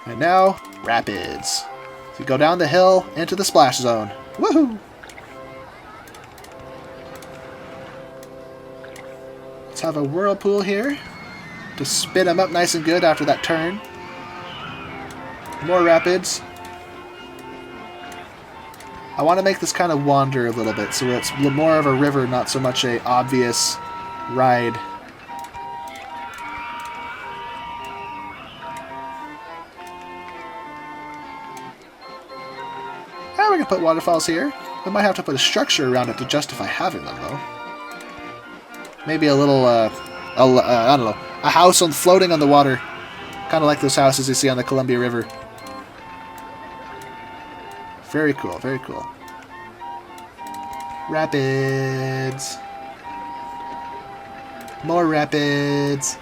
A: And now, rapids. So you go down the hill into the splash zone. Woohoo! Let's have a whirlpool here to spin them up nice and good after that turn. More rapids. I want to make this kind of wander a little bit so it's more of a river, not so much a obvious ride. We can put waterfalls here. We might have to put a structure around it to justify having them, though. Maybe a little, I don't know, a house floating on the water. Kind of like those houses you see on the Columbia River. Very cool, very cool. Rapids. More rapids.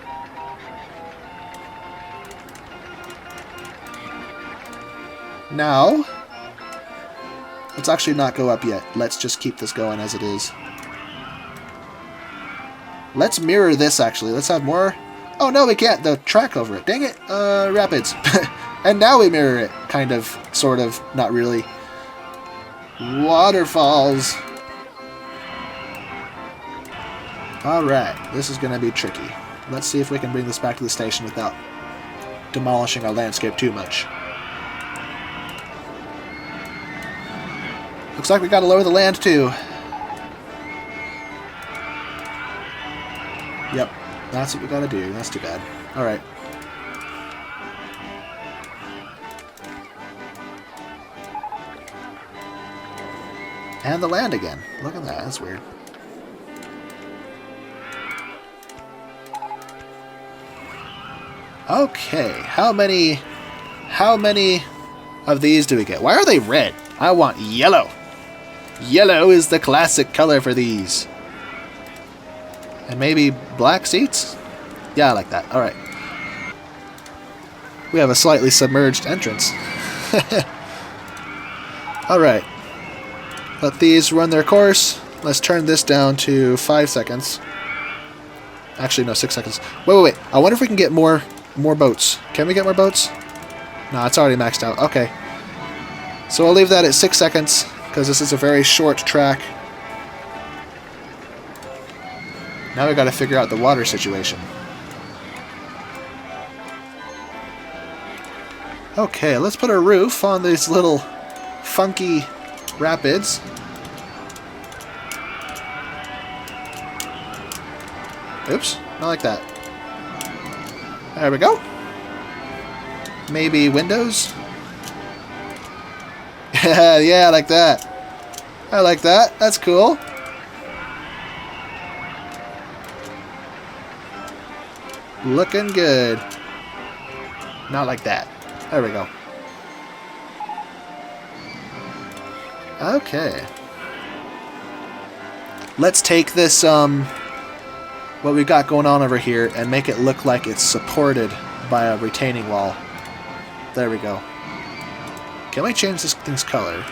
A: Now... let's actually not go up yet. Let's just keep this going as it is. Let's mirror this, actually. Let's have more... oh, no, we can't. The track over it. Dang it. Rapids. And now we mirror it. Kind of. Sort of. Not really. Waterfalls. Alright. This is going to be tricky. Let's see if we can bring this back to the station without demolishing our landscape too much. Looks like we gotta lower the land too. Yep, that's what we gotta do. That's too bad. Alright. And the land again. Look at that, that's weird. Okay, how many of these do we get? Why are they red? I want yellow. Yellow is the classic color for these. And maybe black seats? Yeah, I like that. Alright. We have a slightly submerged entrance. Alright. Let these run their course. Let's turn this down to 5 seconds. Actually, no, 6 seconds. Wait. I wonder if we can get more boats. Can we get more boats? No, it's already maxed out. Okay. So I'll leave that at 6 seconds, because this is a very short track. Now we got to figure out the water situation. Okay, let's put a roof on these little funky rapids. Oops, not like that. There we go. Maybe windows? Yeah, like that. I like that. That's cool. Looking good. Not like that. There we go. Okay. Let's take this, what we've got going on over here and make it look like it's supported by a retaining wall. There we go. Can we change this thing's color?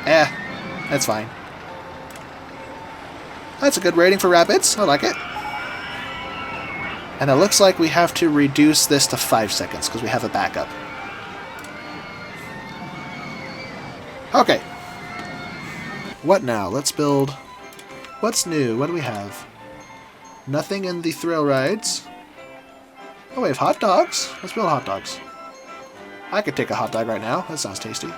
A: That's fine. That's a good rating for rapids. I like it. And it looks like we have to reduce this to 5 seconds because we have a backup. Okay. What now? Let's build... What's new? What do we have? Nothing in the thrill rides. Oh, we have hot dogs. Let's build hot dogs. I could take a hot dog right now. That sounds tasty.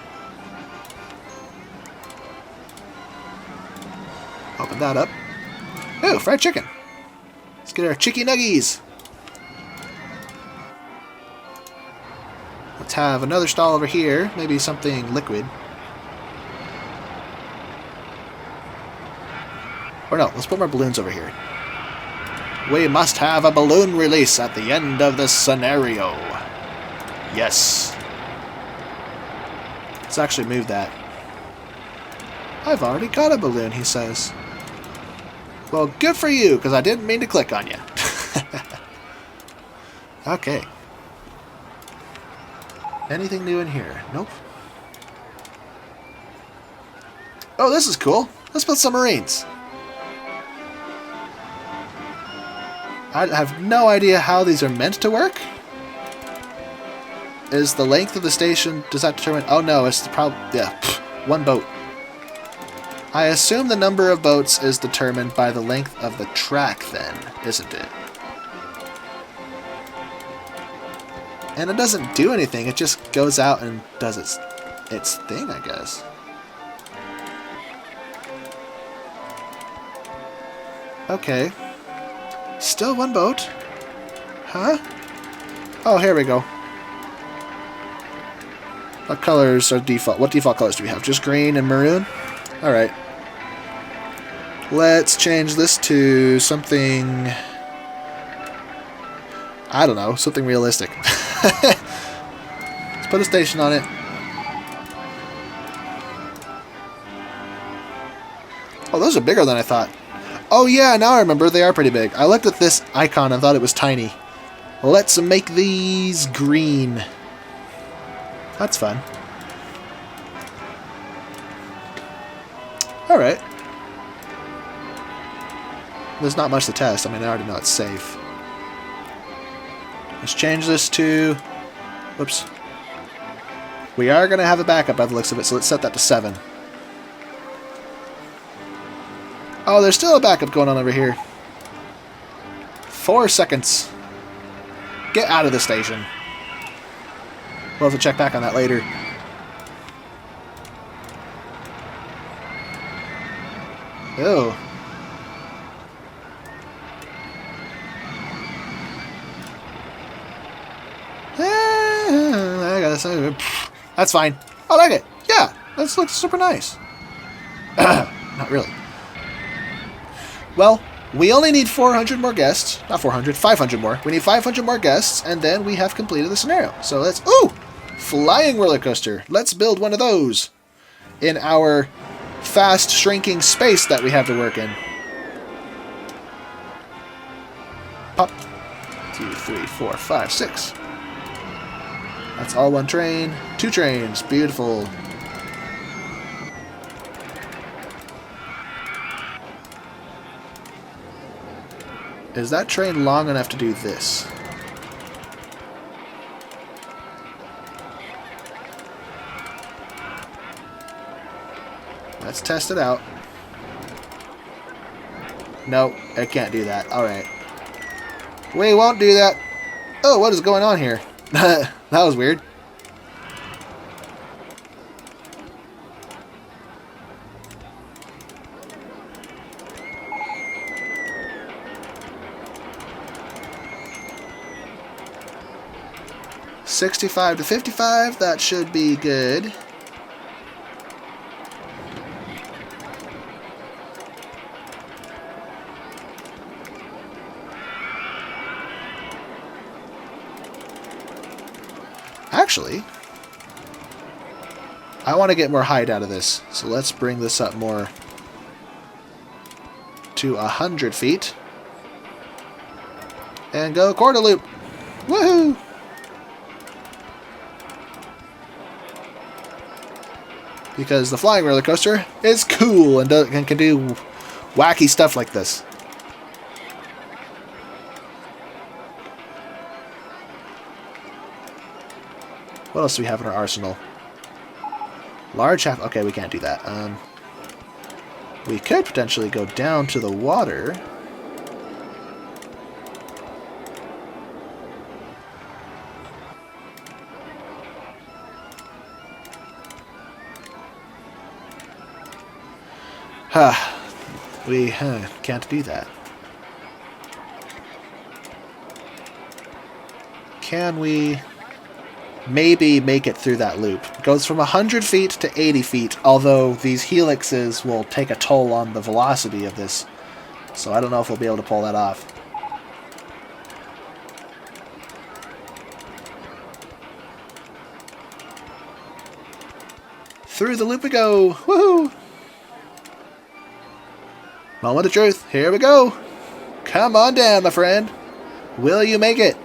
A: Open that up. Ooh, fried chicken. Let's get our chicky nuggies. Let's have another stall over here. Maybe something liquid. Or no, let's put more balloons over here. We must have a balloon release at the end of this scenario. Yes. Let's actually move that. I've already got a balloon, he says. Well, good for you, because I didn't mean to click on you. Okay. Anything new in here? Nope. Oh, this is cool. Let's build submarines. I have no idea how these are meant to work. Is the length of the station, does that determine... Oh no, it's the problem... Yeah, one boat. I assume the number of boats is determined by the length of the track then, isn't it? And it doesn't do anything, it just goes out and does its thing, I guess. Okay. Still one boat. Huh? Oh, here we go. What colors are default? What default colors do we have? Just green and maroon? Alright. Let's change this to something... I don't know, something realistic. Let's put a station on it. Oh, those are bigger than I thought. Oh yeah, now I remember, they are pretty big. I looked at this icon and thought it was tiny. Let's make these green. That's fun. Alright. There's not much to test. I mean, I already know it's safe. Let's change this to... Whoops. We are going to have a backup by the looks of it, so let's set that to 7. Oh, there's still a backup going on over here. 4 seconds. Get out of the station. We'll have to check back on that later. Ew. That's fine. I like it. Yeah, that looks super nice. Not really. Well, we only need 400 more guests. Not 400, 500 more. We need 500 more guests, and then we have completed the scenario. So let's... Ooh! Flying roller coaster. Let's build one of those in our fast shrinking space that we have to work in. Pop. 2, 3, 4, 5, 6. That's all one train. 2 trains. Beautiful. Is that train long enough to do this? Let's test it out. No, it can't do that. Alright. We won't do that. Oh, what is going on here? That was weird. $65 to $55, that should be good. Actually, I want to get more height out of this, so let's bring this up more to 100 feet. And go quarter loop. Woohoo! Because the flying roller coaster is cool and can do wacky stuff like this. What else do we have in our arsenal? Large half... Okay, we can't do that. We could potentially go down to the water. We can't do that. Can we maybe make it through that loop? It goes from 100 feet to 80 feet, although these helixes will take a toll on the velocity of this. So I don't know if we'll be able to pull that off. Through the loop we go! Woohoo! Moment of truth. Here we go. Come on down, my friend. Will you make it?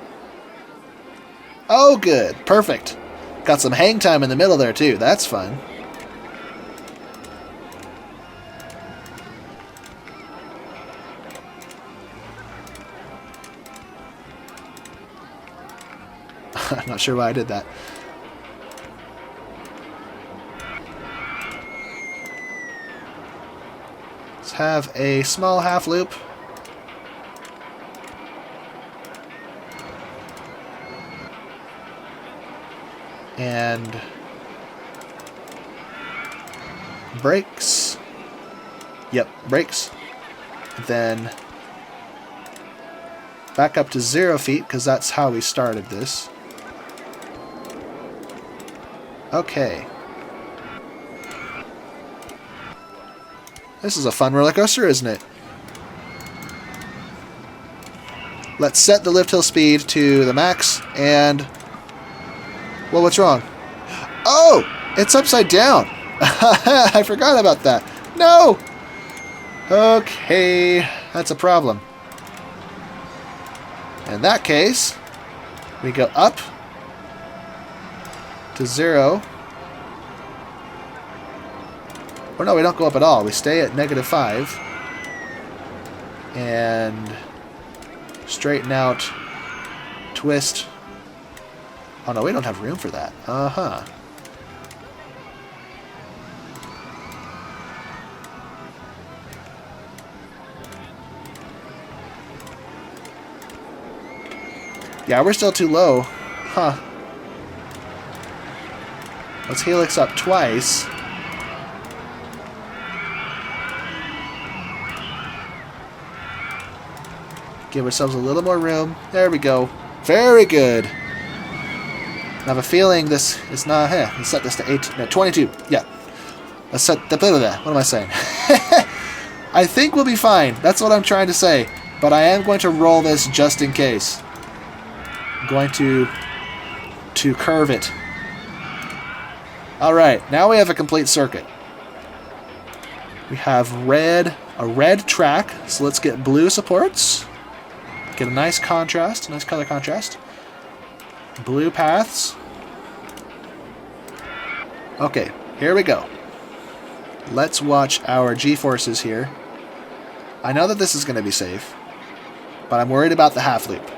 A: Oh, good. Perfect. Got some hang time in the middle there, too. That's fun. I'm not sure why I did that. Let's have a small half loop. And brakes. Yep, brakes. Then back up to 0 feet, because that's how we started this. Okay. This is a fun roller coaster, isn't it? Let's set the lift hill speed to the max, and... Well, what's wrong? Oh! It's upside down! I forgot about that. No! Okay, that's a problem. In that case, we go up to 0. Or no, we don't go up at all. We stay at -5. And straighten out, twist. Oh no, we don't have room for that. Uh-huh. Yeah, we're still too low. Huh. Let's helix up twice. Give ourselves a little more room. There we go. Very good. I have a feeling this is not... Let's set this to 22. Yeah. Let's set the... What am I saying? I think we'll be fine. That's what I'm trying to say. But I am going to roll this just in case. I'm going to curve it. Alright, now we have a complete circuit. We have a red track, so let's get blue supports. Get a nice contrast, a nice color contrast. Blue paths. Okay, here we go. Let's watch our G-forces here. I know that this is going to be safe, but I'm worried about the half loop.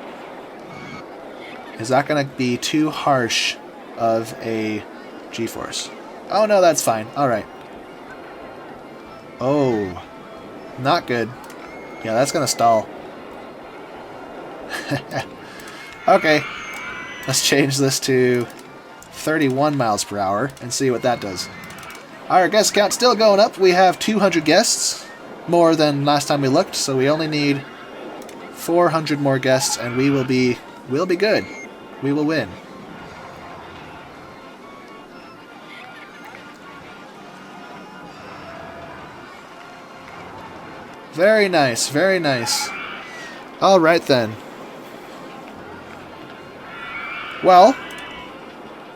A: Is that going to be too harsh of a G-force? Oh no, that's fine. Alright. Oh, not good. Yeah, that's going to stall. Okay. Let's change this to 31 miles per hour and see what that does. Our guest count's still going up. We have 200 guests, more than last time we looked, so we only need 400 more guests and we'll be good. We will win. Very nice, very nice. Alright then. Well.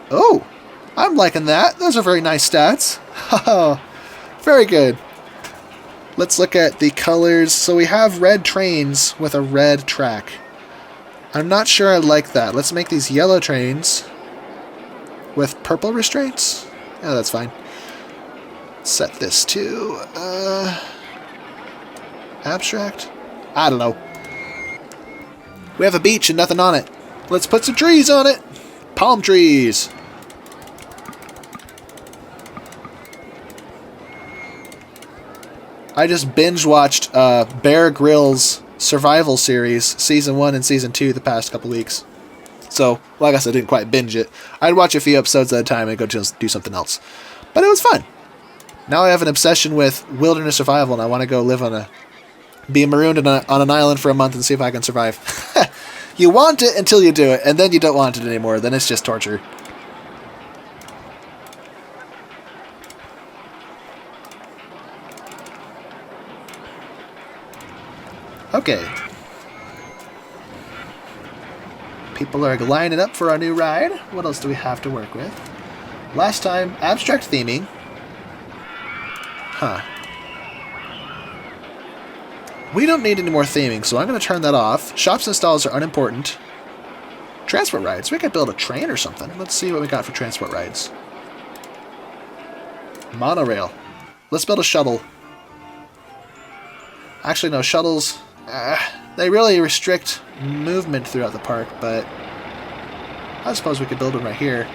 A: Oh! I'm liking that. Those are very nice stats. Very good. Let's look at the colors. So we have red trains with a red track. I'm not sure I like that. Let's make these yellow trains with purple restraints. Oh, that's fine. Set this to... abstract? I don't know. We have a beach and nothing on it. Let's put some trees on it. Palm trees. I just binge watched Bear Grylls Survival Series, Season 1 and Season 2 the past couple weeks. So, like I said, I didn't quite binge it. I'd watch a few episodes at a time and go just do something else. But it was fun. Now I have an obsession with wilderness survival and I want to go live on be marooned on an island for a month and see if I can survive. You want it until you do it, and then you don't want it anymore. Then it's just torture. Okay. People are lining up for our new ride. What else do we have to work with? Last time, abstract theming. Huh. We don't need any more theming, so I'm going to turn that off. Shops and stalls are unimportant. Transport rides. We could build a train or something. Let's see what we got for transport rides. Monorail. Let's build a shuttle. Actually, no, shuttles... they really restrict movement throughout the park, but... I suppose we could build one right here.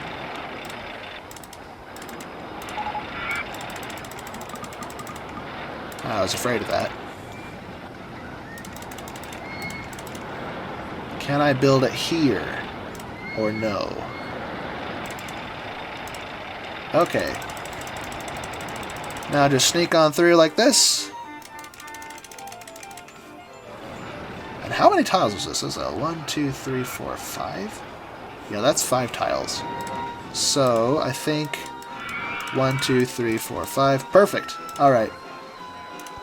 A: I was afraid of that. Can I build it here? Or no? Okay. Now just sneak on through like this. And how many tiles is this? This is a 1, 2, 3, 4, 5? Yeah, that's 5 tiles. So, I think 1, 2, 3, 4, 5. Perfect. Alright.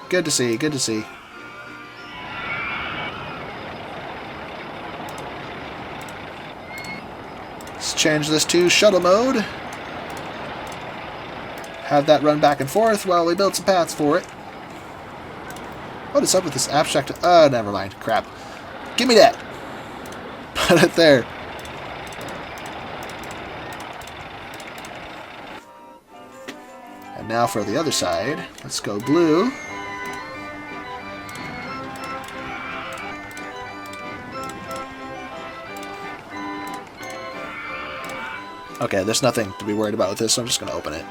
A: Good to see, good to see. Let's change this to shuttle mode. Have that run back and forth while we build some paths for it. What is up with this abstract? Oh, never mind. Crap. Give me that. Put it there. And now for the other side. Let's go blue. Okay, there's nothing to be worried about with this, so I'm just going to open it.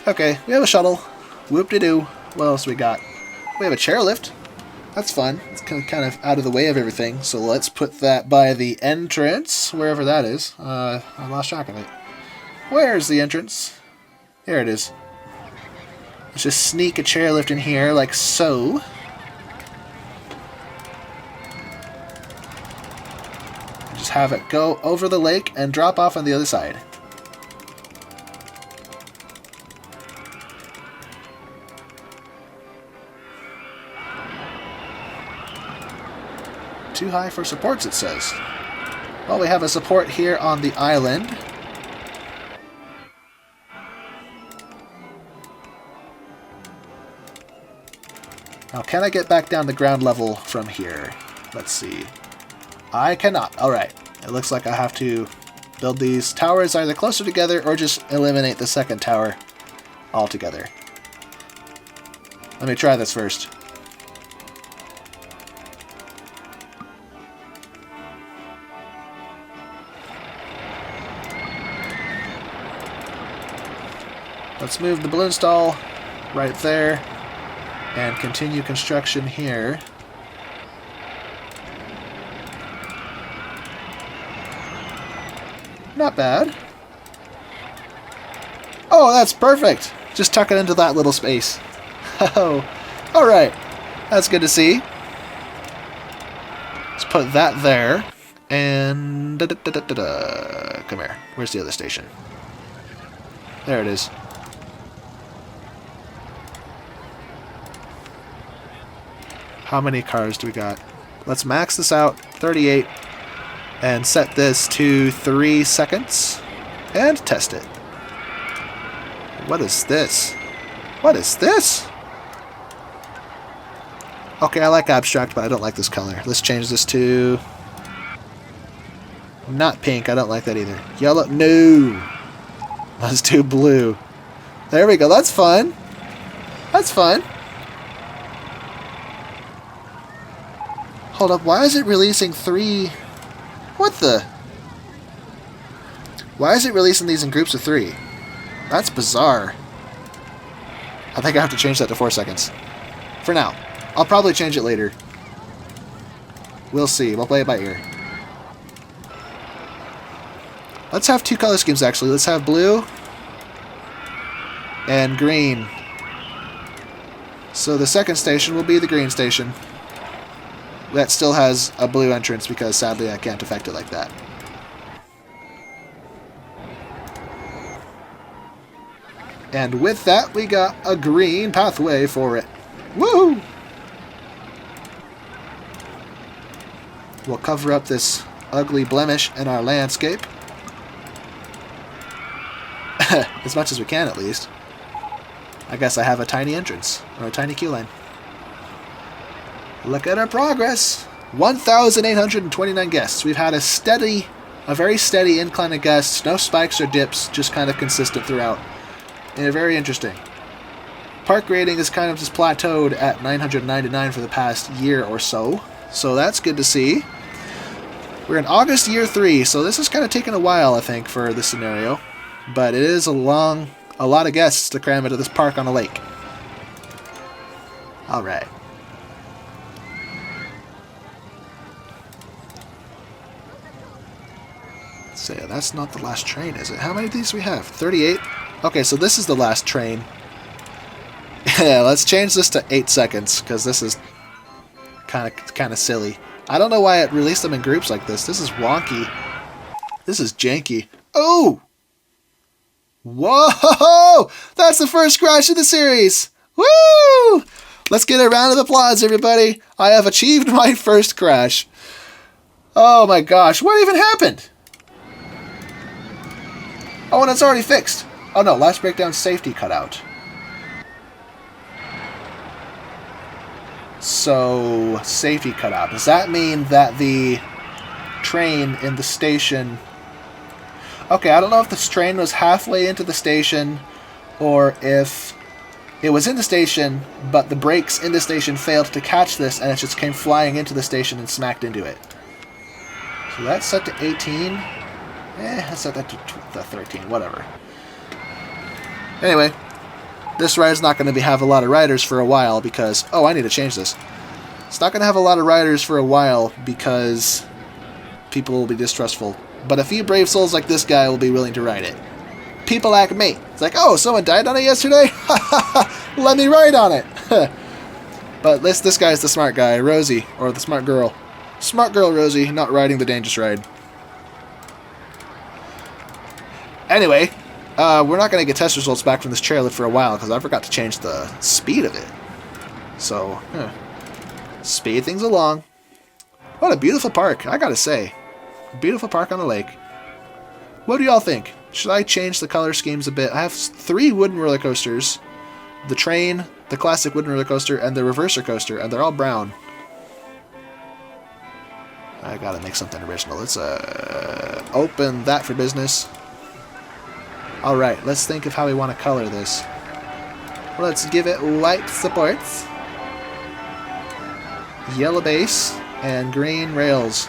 A: Okay, we have a shuttle. Whoop-de-doo. What else we got? We have a chairlift. That's fun. It's kind of out of the way of everything, so let's put that by the entrance, wherever that is. I lost track of it. Where's the entrance? Here it is. Let's just sneak a chairlift in here, like so. Just have it go over the lake and drop off on the other side. Too high for supports, it says. Well, we have a support here on the island. Now, can I get back down to ground level from here? Let's see. I cannot. Alright. It looks like I have to build these towers either closer together or just eliminate the second tower altogether. Let me try this first. Let's move the balloon stall right there and continue construction here. Not bad. Oh, that's perfect. Just tuck it into that little space. Oh, all right. That's good to see. Let's put that there. And come here. Where's the other station? There it is. How many cars do we got? Let's max this out, 38, and set this to 3 seconds, and test it. What is this? What is this? Okay, I like abstract, but I don't like this color. Let's change this to... not pink, I don't like that either. Yellow, no! Let's do blue. There we go, that's fun. That's fun. Hold up, why is it releasing 3... what the... why is it releasing these in groups of 3? That's bizarre. I think I have to change that to 4 seconds. For now. I'll probably change it later. We'll see. We'll play it by ear. Let's have 2 color schemes, actually. Let's have blue and green. So the second station will be the green station. That still has a blue entrance because sadly I can't affect it like that. And with that we got a green pathway for it. Woo! We'll cover up this ugly blemish in our landscape. As much as we can, at least. I guess I have a tiny entrance, or a tiny queue line. Look at our progress! 1,829 guests. We've had a very steady incline of guests, no spikes or dips, just kind of consistent throughout. And very interesting. Park rating is kind of just plateaued at 999 for the past year or so. So that's good to see. We're in August year 3, so this is kind of taking a while, I think, for this scenario. But it is a lot of guests to cram into this park on a lake. Alright. So yeah, that's not the last train, is it? How many of these do we have? 38? Okay, so this is the last train. Yeah, let's change this to 8 seconds, because this is kind of silly. I don't know why it released them in groups like this. This is wonky. This is janky. Oh! Whoa! That's the first crash of the series! Woo! Let's get a round of applause, everybody. I have achieved my first crash. Oh my gosh, what even happened? Oh, and it's already fixed. Oh no, last breakdown safety cutout. So, safety cutout. Does that mean that the train in the station... Okay, I don't know if this train was halfway into the station or if it was in the station, but the brakes in the station failed to catch this and it just came flying into the station and smacked into it. So that's set to 18. Let's set that to 13, whatever. Anyway, this ride's not going to have a lot of riders for a while because... Oh, I need to change this. It's not going to have a lot of riders for a while because people will be distrustful. But a few brave souls like this guy will be willing to ride it. People like me. It's like, oh, someone died on it yesterday? Let me ride on it. But this guy's the smart guy, Rosie, or the smart girl. Smart girl Rosie, not riding the dangerous ride. Anyway, we're not going to get test results back from this chairlift for a while because I forgot to change the speed of it. So, speed things along. What a beautiful park, I gotta say. Beautiful park on the lake. What do y'all think? Should I change the color schemes a bit? I have 3 wooden roller coasters. The train, the classic wooden roller coaster, and the reverser coaster, and they're all brown. I gotta make something original. Let's open that for business. Alright, let's think of how we want to color this. Let's give it white supports, yellow base, and green rails.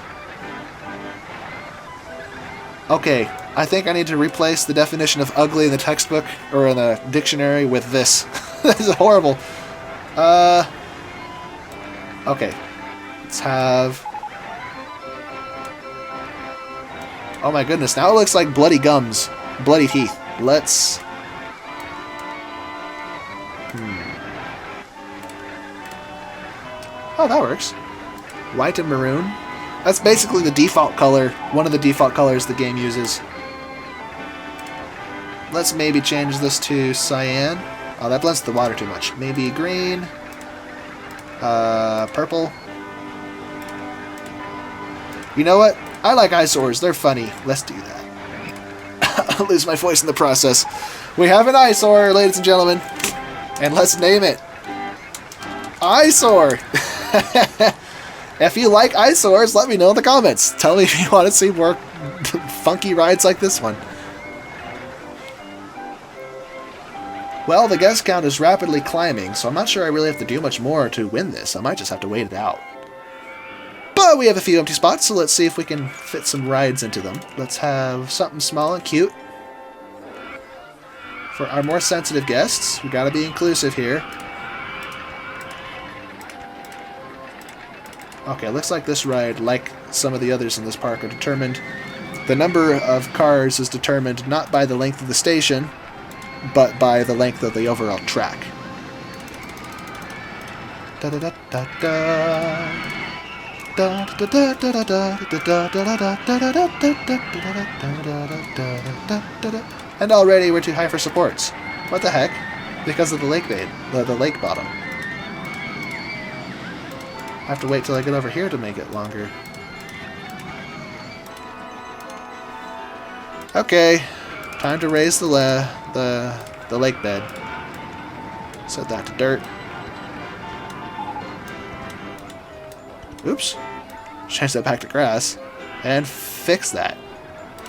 A: Okay, I think I need to replace the definition of ugly in the textbook, or in the dictionary, with this. This is horrible. Okay. Let's have... Oh my goodness, now it looks like bloody gums. Bloody teeth. Let's... Oh, that works. White and maroon. That's basically the default color. One of the default colors the game uses. Let's maybe change this to cyan. Oh, that blends the water too much. Maybe green. Purple. You know what? I like eyesores. They're funny. Let's do that. I'll lose my voice in the process. We have an eyesore, ladies and gentlemen. And let's name it Eyesore. If you like eyesores, let me know in the comments. Tell me if you want to see more funky rides like this one. Well, the guest count is rapidly climbing, so I'm not sure I really have to do much more to win this. I might just have to wait it out. But we have a few empty spots, so let's see if we can fit some rides into them. Let's have something small and cute. For our more sensitive guests, we gotta be inclusive here. Okay, looks like this ride, like some of the others in this park, are determined. The number of cars is determined not by the length of the station, but by the length of the overall track. And already we're too high for supports. What the heck? Because of the lake bed, the lake bottom. I have to wait till I get over here to make it longer. Okay, time to raise the lake bed. Set that to dirt. Oops. Change that back to grass. And fix that.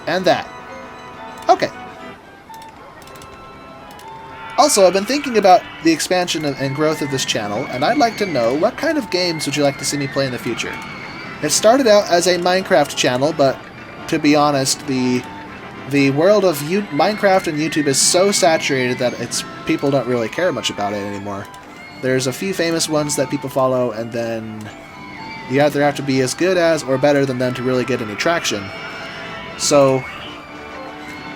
A: And that. Okay. Also, I've been thinking about the expansion and growth of this channel, and I'd like to know what kind of games would you like to see me play in the future. It started out as a Minecraft channel, but to be honest, the world of Minecraft and YouTube is so saturated that people don't really care much about it anymore. There's a few famous ones that people follow, and then you either have to be as good as or better than them to really get any traction. So,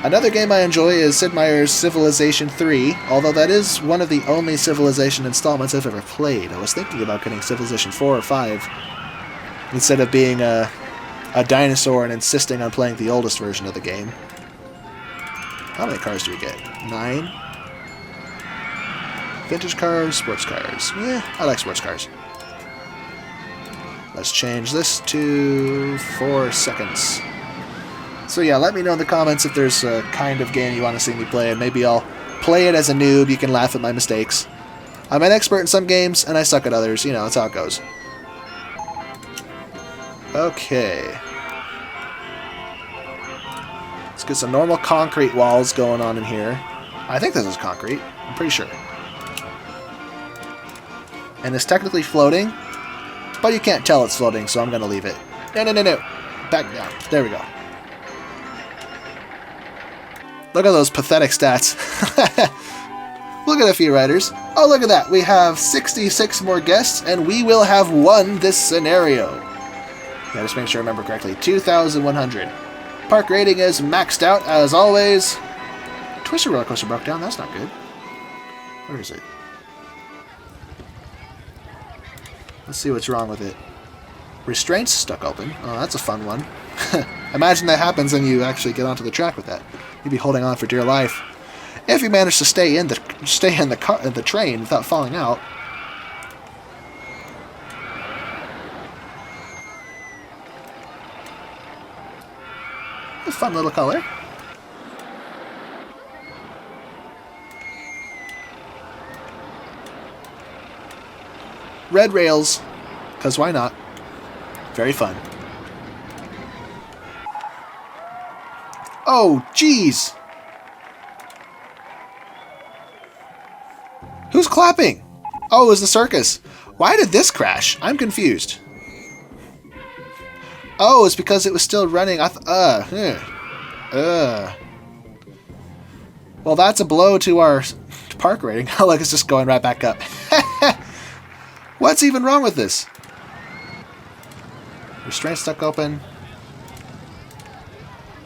A: another game I enjoy is Sid Meier's Civilization 3, although that is one of the only Civilization installments I've ever played. I was thinking about getting Civilization 4 or 5, instead of being a dinosaur and insisting on playing the oldest version of the game. How many cars do we get? 9? Vintage cars, sports cars. Yeah, I like sports cars. Let's change this to 4 seconds. So yeah, let me know in the comments if there's a kind of game you want to see me play, and maybe I'll play it as a noob. You can laugh at my mistakes. I'm an expert in some games, and I suck at others. You know, that's how it goes. Okay. Let's get some normal concrete walls going on in here. I think this is concrete. I'm pretty sure. And it's technically floating, but you can't tell it's floating, so I'm going to leave it. No, no, no, no. Back down. There we go. Look at those pathetic stats. Look at a few riders. Oh, look at that. We have 66 more guests, and we will have won this scenario. Yeah, just make sure I remember correctly. 2,100. Park rating is maxed out, as always. Twister roller coaster broke down. That's not good. Where is it? Let's see what's wrong with it. Restraints stuck open. Oh, that's a fun one. Imagine that happens and you actually get onto the track with that. You'd be holding on for dear life. If you manage to stay in the train without falling out. A fun little color. Red rails, because why not? Very fun. Oh, jeez! Who's clapping? Oh, it was the circus. Why did this crash? I'm confused. Oh, it's because it was still running. Well, that's a blow to our park rating. Oh, look, it's just going right back up. What's even wrong with this? Restraint stuck open.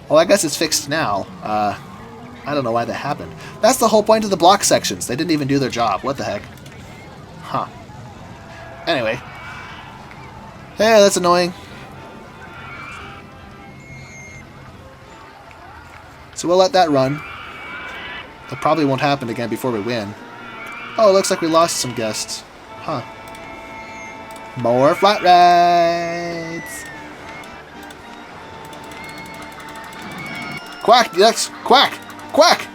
A: Well, I guess it's fixed now. I don't know why that happened. That's the whole point of the block sections. They didn't even do their job. What the heck? Huh. Anyway. Hey, that's annoying. So we'll let that run. That probably won't happen again before we win. Oh, it looks like we lost some guests. Huh. More flat rides! Quack! Yes! Quack! Quack!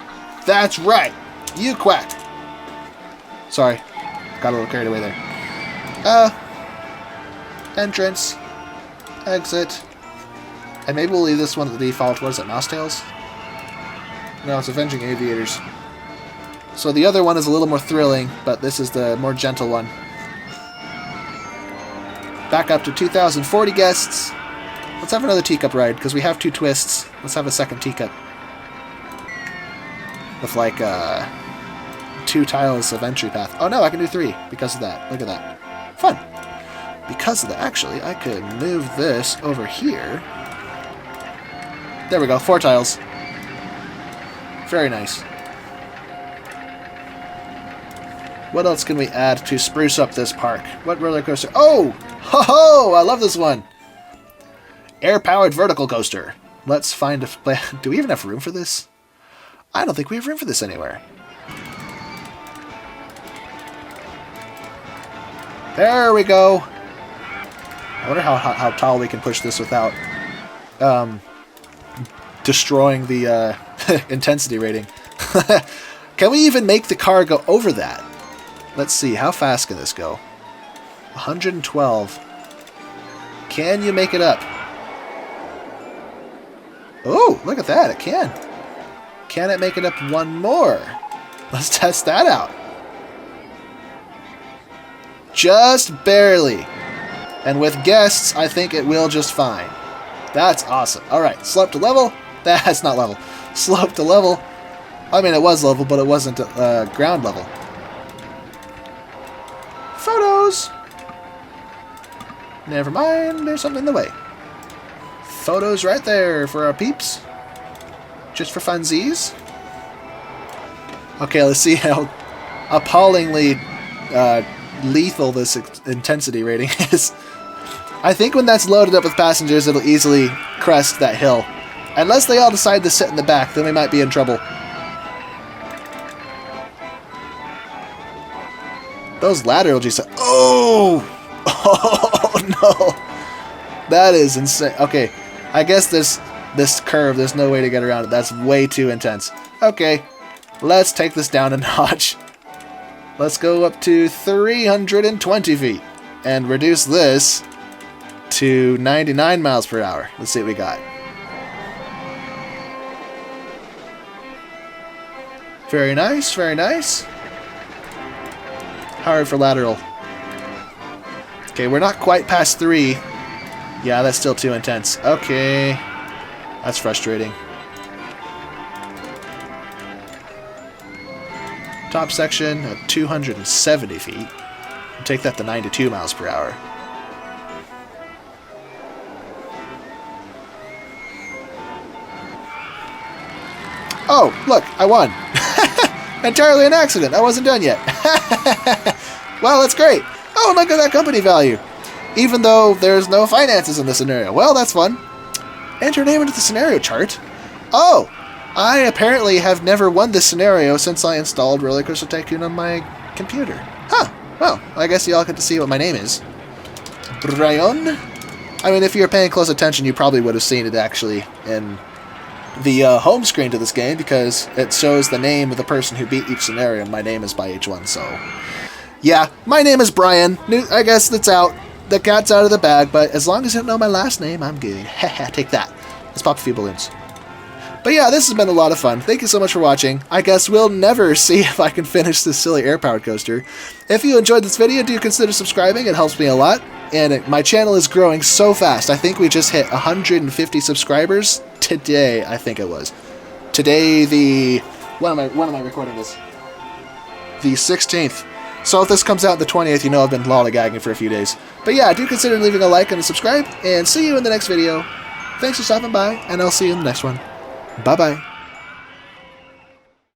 A: That's right! You quacked! Sorry. Got a little carried away there. Entrance. Exit. And maybe we'll leave this one at the default. What is it? Mousetails? No, it's Avenging Aviators. So the other one is a little more thrilling, but this is the more gentle one. Back up to 2,040 guests. Let's have another teacup ride, because we have 2 twists. Let's have a second teacup. With like 2 tiles of entry path. Oh no, I can do 3 because of that. Look at that. Fun. Because of that, actually, I could move this over here. There we go, 4 tiles. Very nice. What else can we add to spruce up this park? What roller coaster? Oh! Ho ho! I love this one! Air-powered vertical coaster. Let's find a... Do we even have room for this? I don't think we have room for this anywhere. There we go! I wonder how tall we can push this without destroying the intensity rating. Can we even make the car go over that? Let's see, how fast can this go? 112. Can you make it up? Oh, look at that, it can. Can it make it up one more? Let's test that out. Just barely. And with guests, I think it will just fine. That's awesome. Alright, slope to level. That's not level. Slope to level. I mean, it was level, but it wasn't ground level. Photos! Never mind, there's something in the way. Photos right there for our peeps. Just for funsies. Okay, let's see how appallingly lethal this intensity rating is. I think when that's loaded up with passengers, it'll easily crest that hill. Unless they all decide to sit in the back, then we might be in trouble. Those lateral G's... Oh! Oh, no! That is insane. Okay, I guess this curve, there's no way to get around it. That's way too intense. Okay, let's take this down a notch. Let's go up to 320 feet. And reduce this to 99 miles per hour. Let's see what we got. Very nice, very nice. Hard for lateral. Okay, we're not quite past 3. Yeah, that's still too intense. Okay. That's frustrating. Top section at 270 feet. Take that to 92 miles per hour. Oh, look, I won. Entirely an accident. I wasn't done yet. Well, that's great. Oh, look at that company value. Even though there's no finances in the scenario. Well, that's fun. Enter name into the scenario chart. Oh, I apparently have never won this scenario since I installed RollerCoaster Tycoon on my computer. Huh. Well, I guess you all get to see what my name is. Brian. I mean, if you're paying close attention, you probably would have seen it actually in the home screen to this game, because it shows the name of the person who beat each scenario, and my name is by each one, so... Yeah, my name is Brian. I guess that's out. The cat's out of the bag, but as long as you don't know my last name, I'm good. Haha, take that. Let's pop a few balloons. But yeah, this has been a lot of fun. Thank you so much for watching. I guess we'll never see if I can finish this silly air-powered coaster. If you enjoyed this video, do consider subscribing. It helps me a lot. And my channel is growing so fast. I think we just hit 150 subscribers today, I think it was. Today, when am I recording this? The 16th. So if this comes out the 20th, you know I've been lollygagging for a few days. But yeah, do consider leaving a like and a subscribe, and see you in the next video. Thanks for stopping by, and I'll see you in the next one. Bye-bye.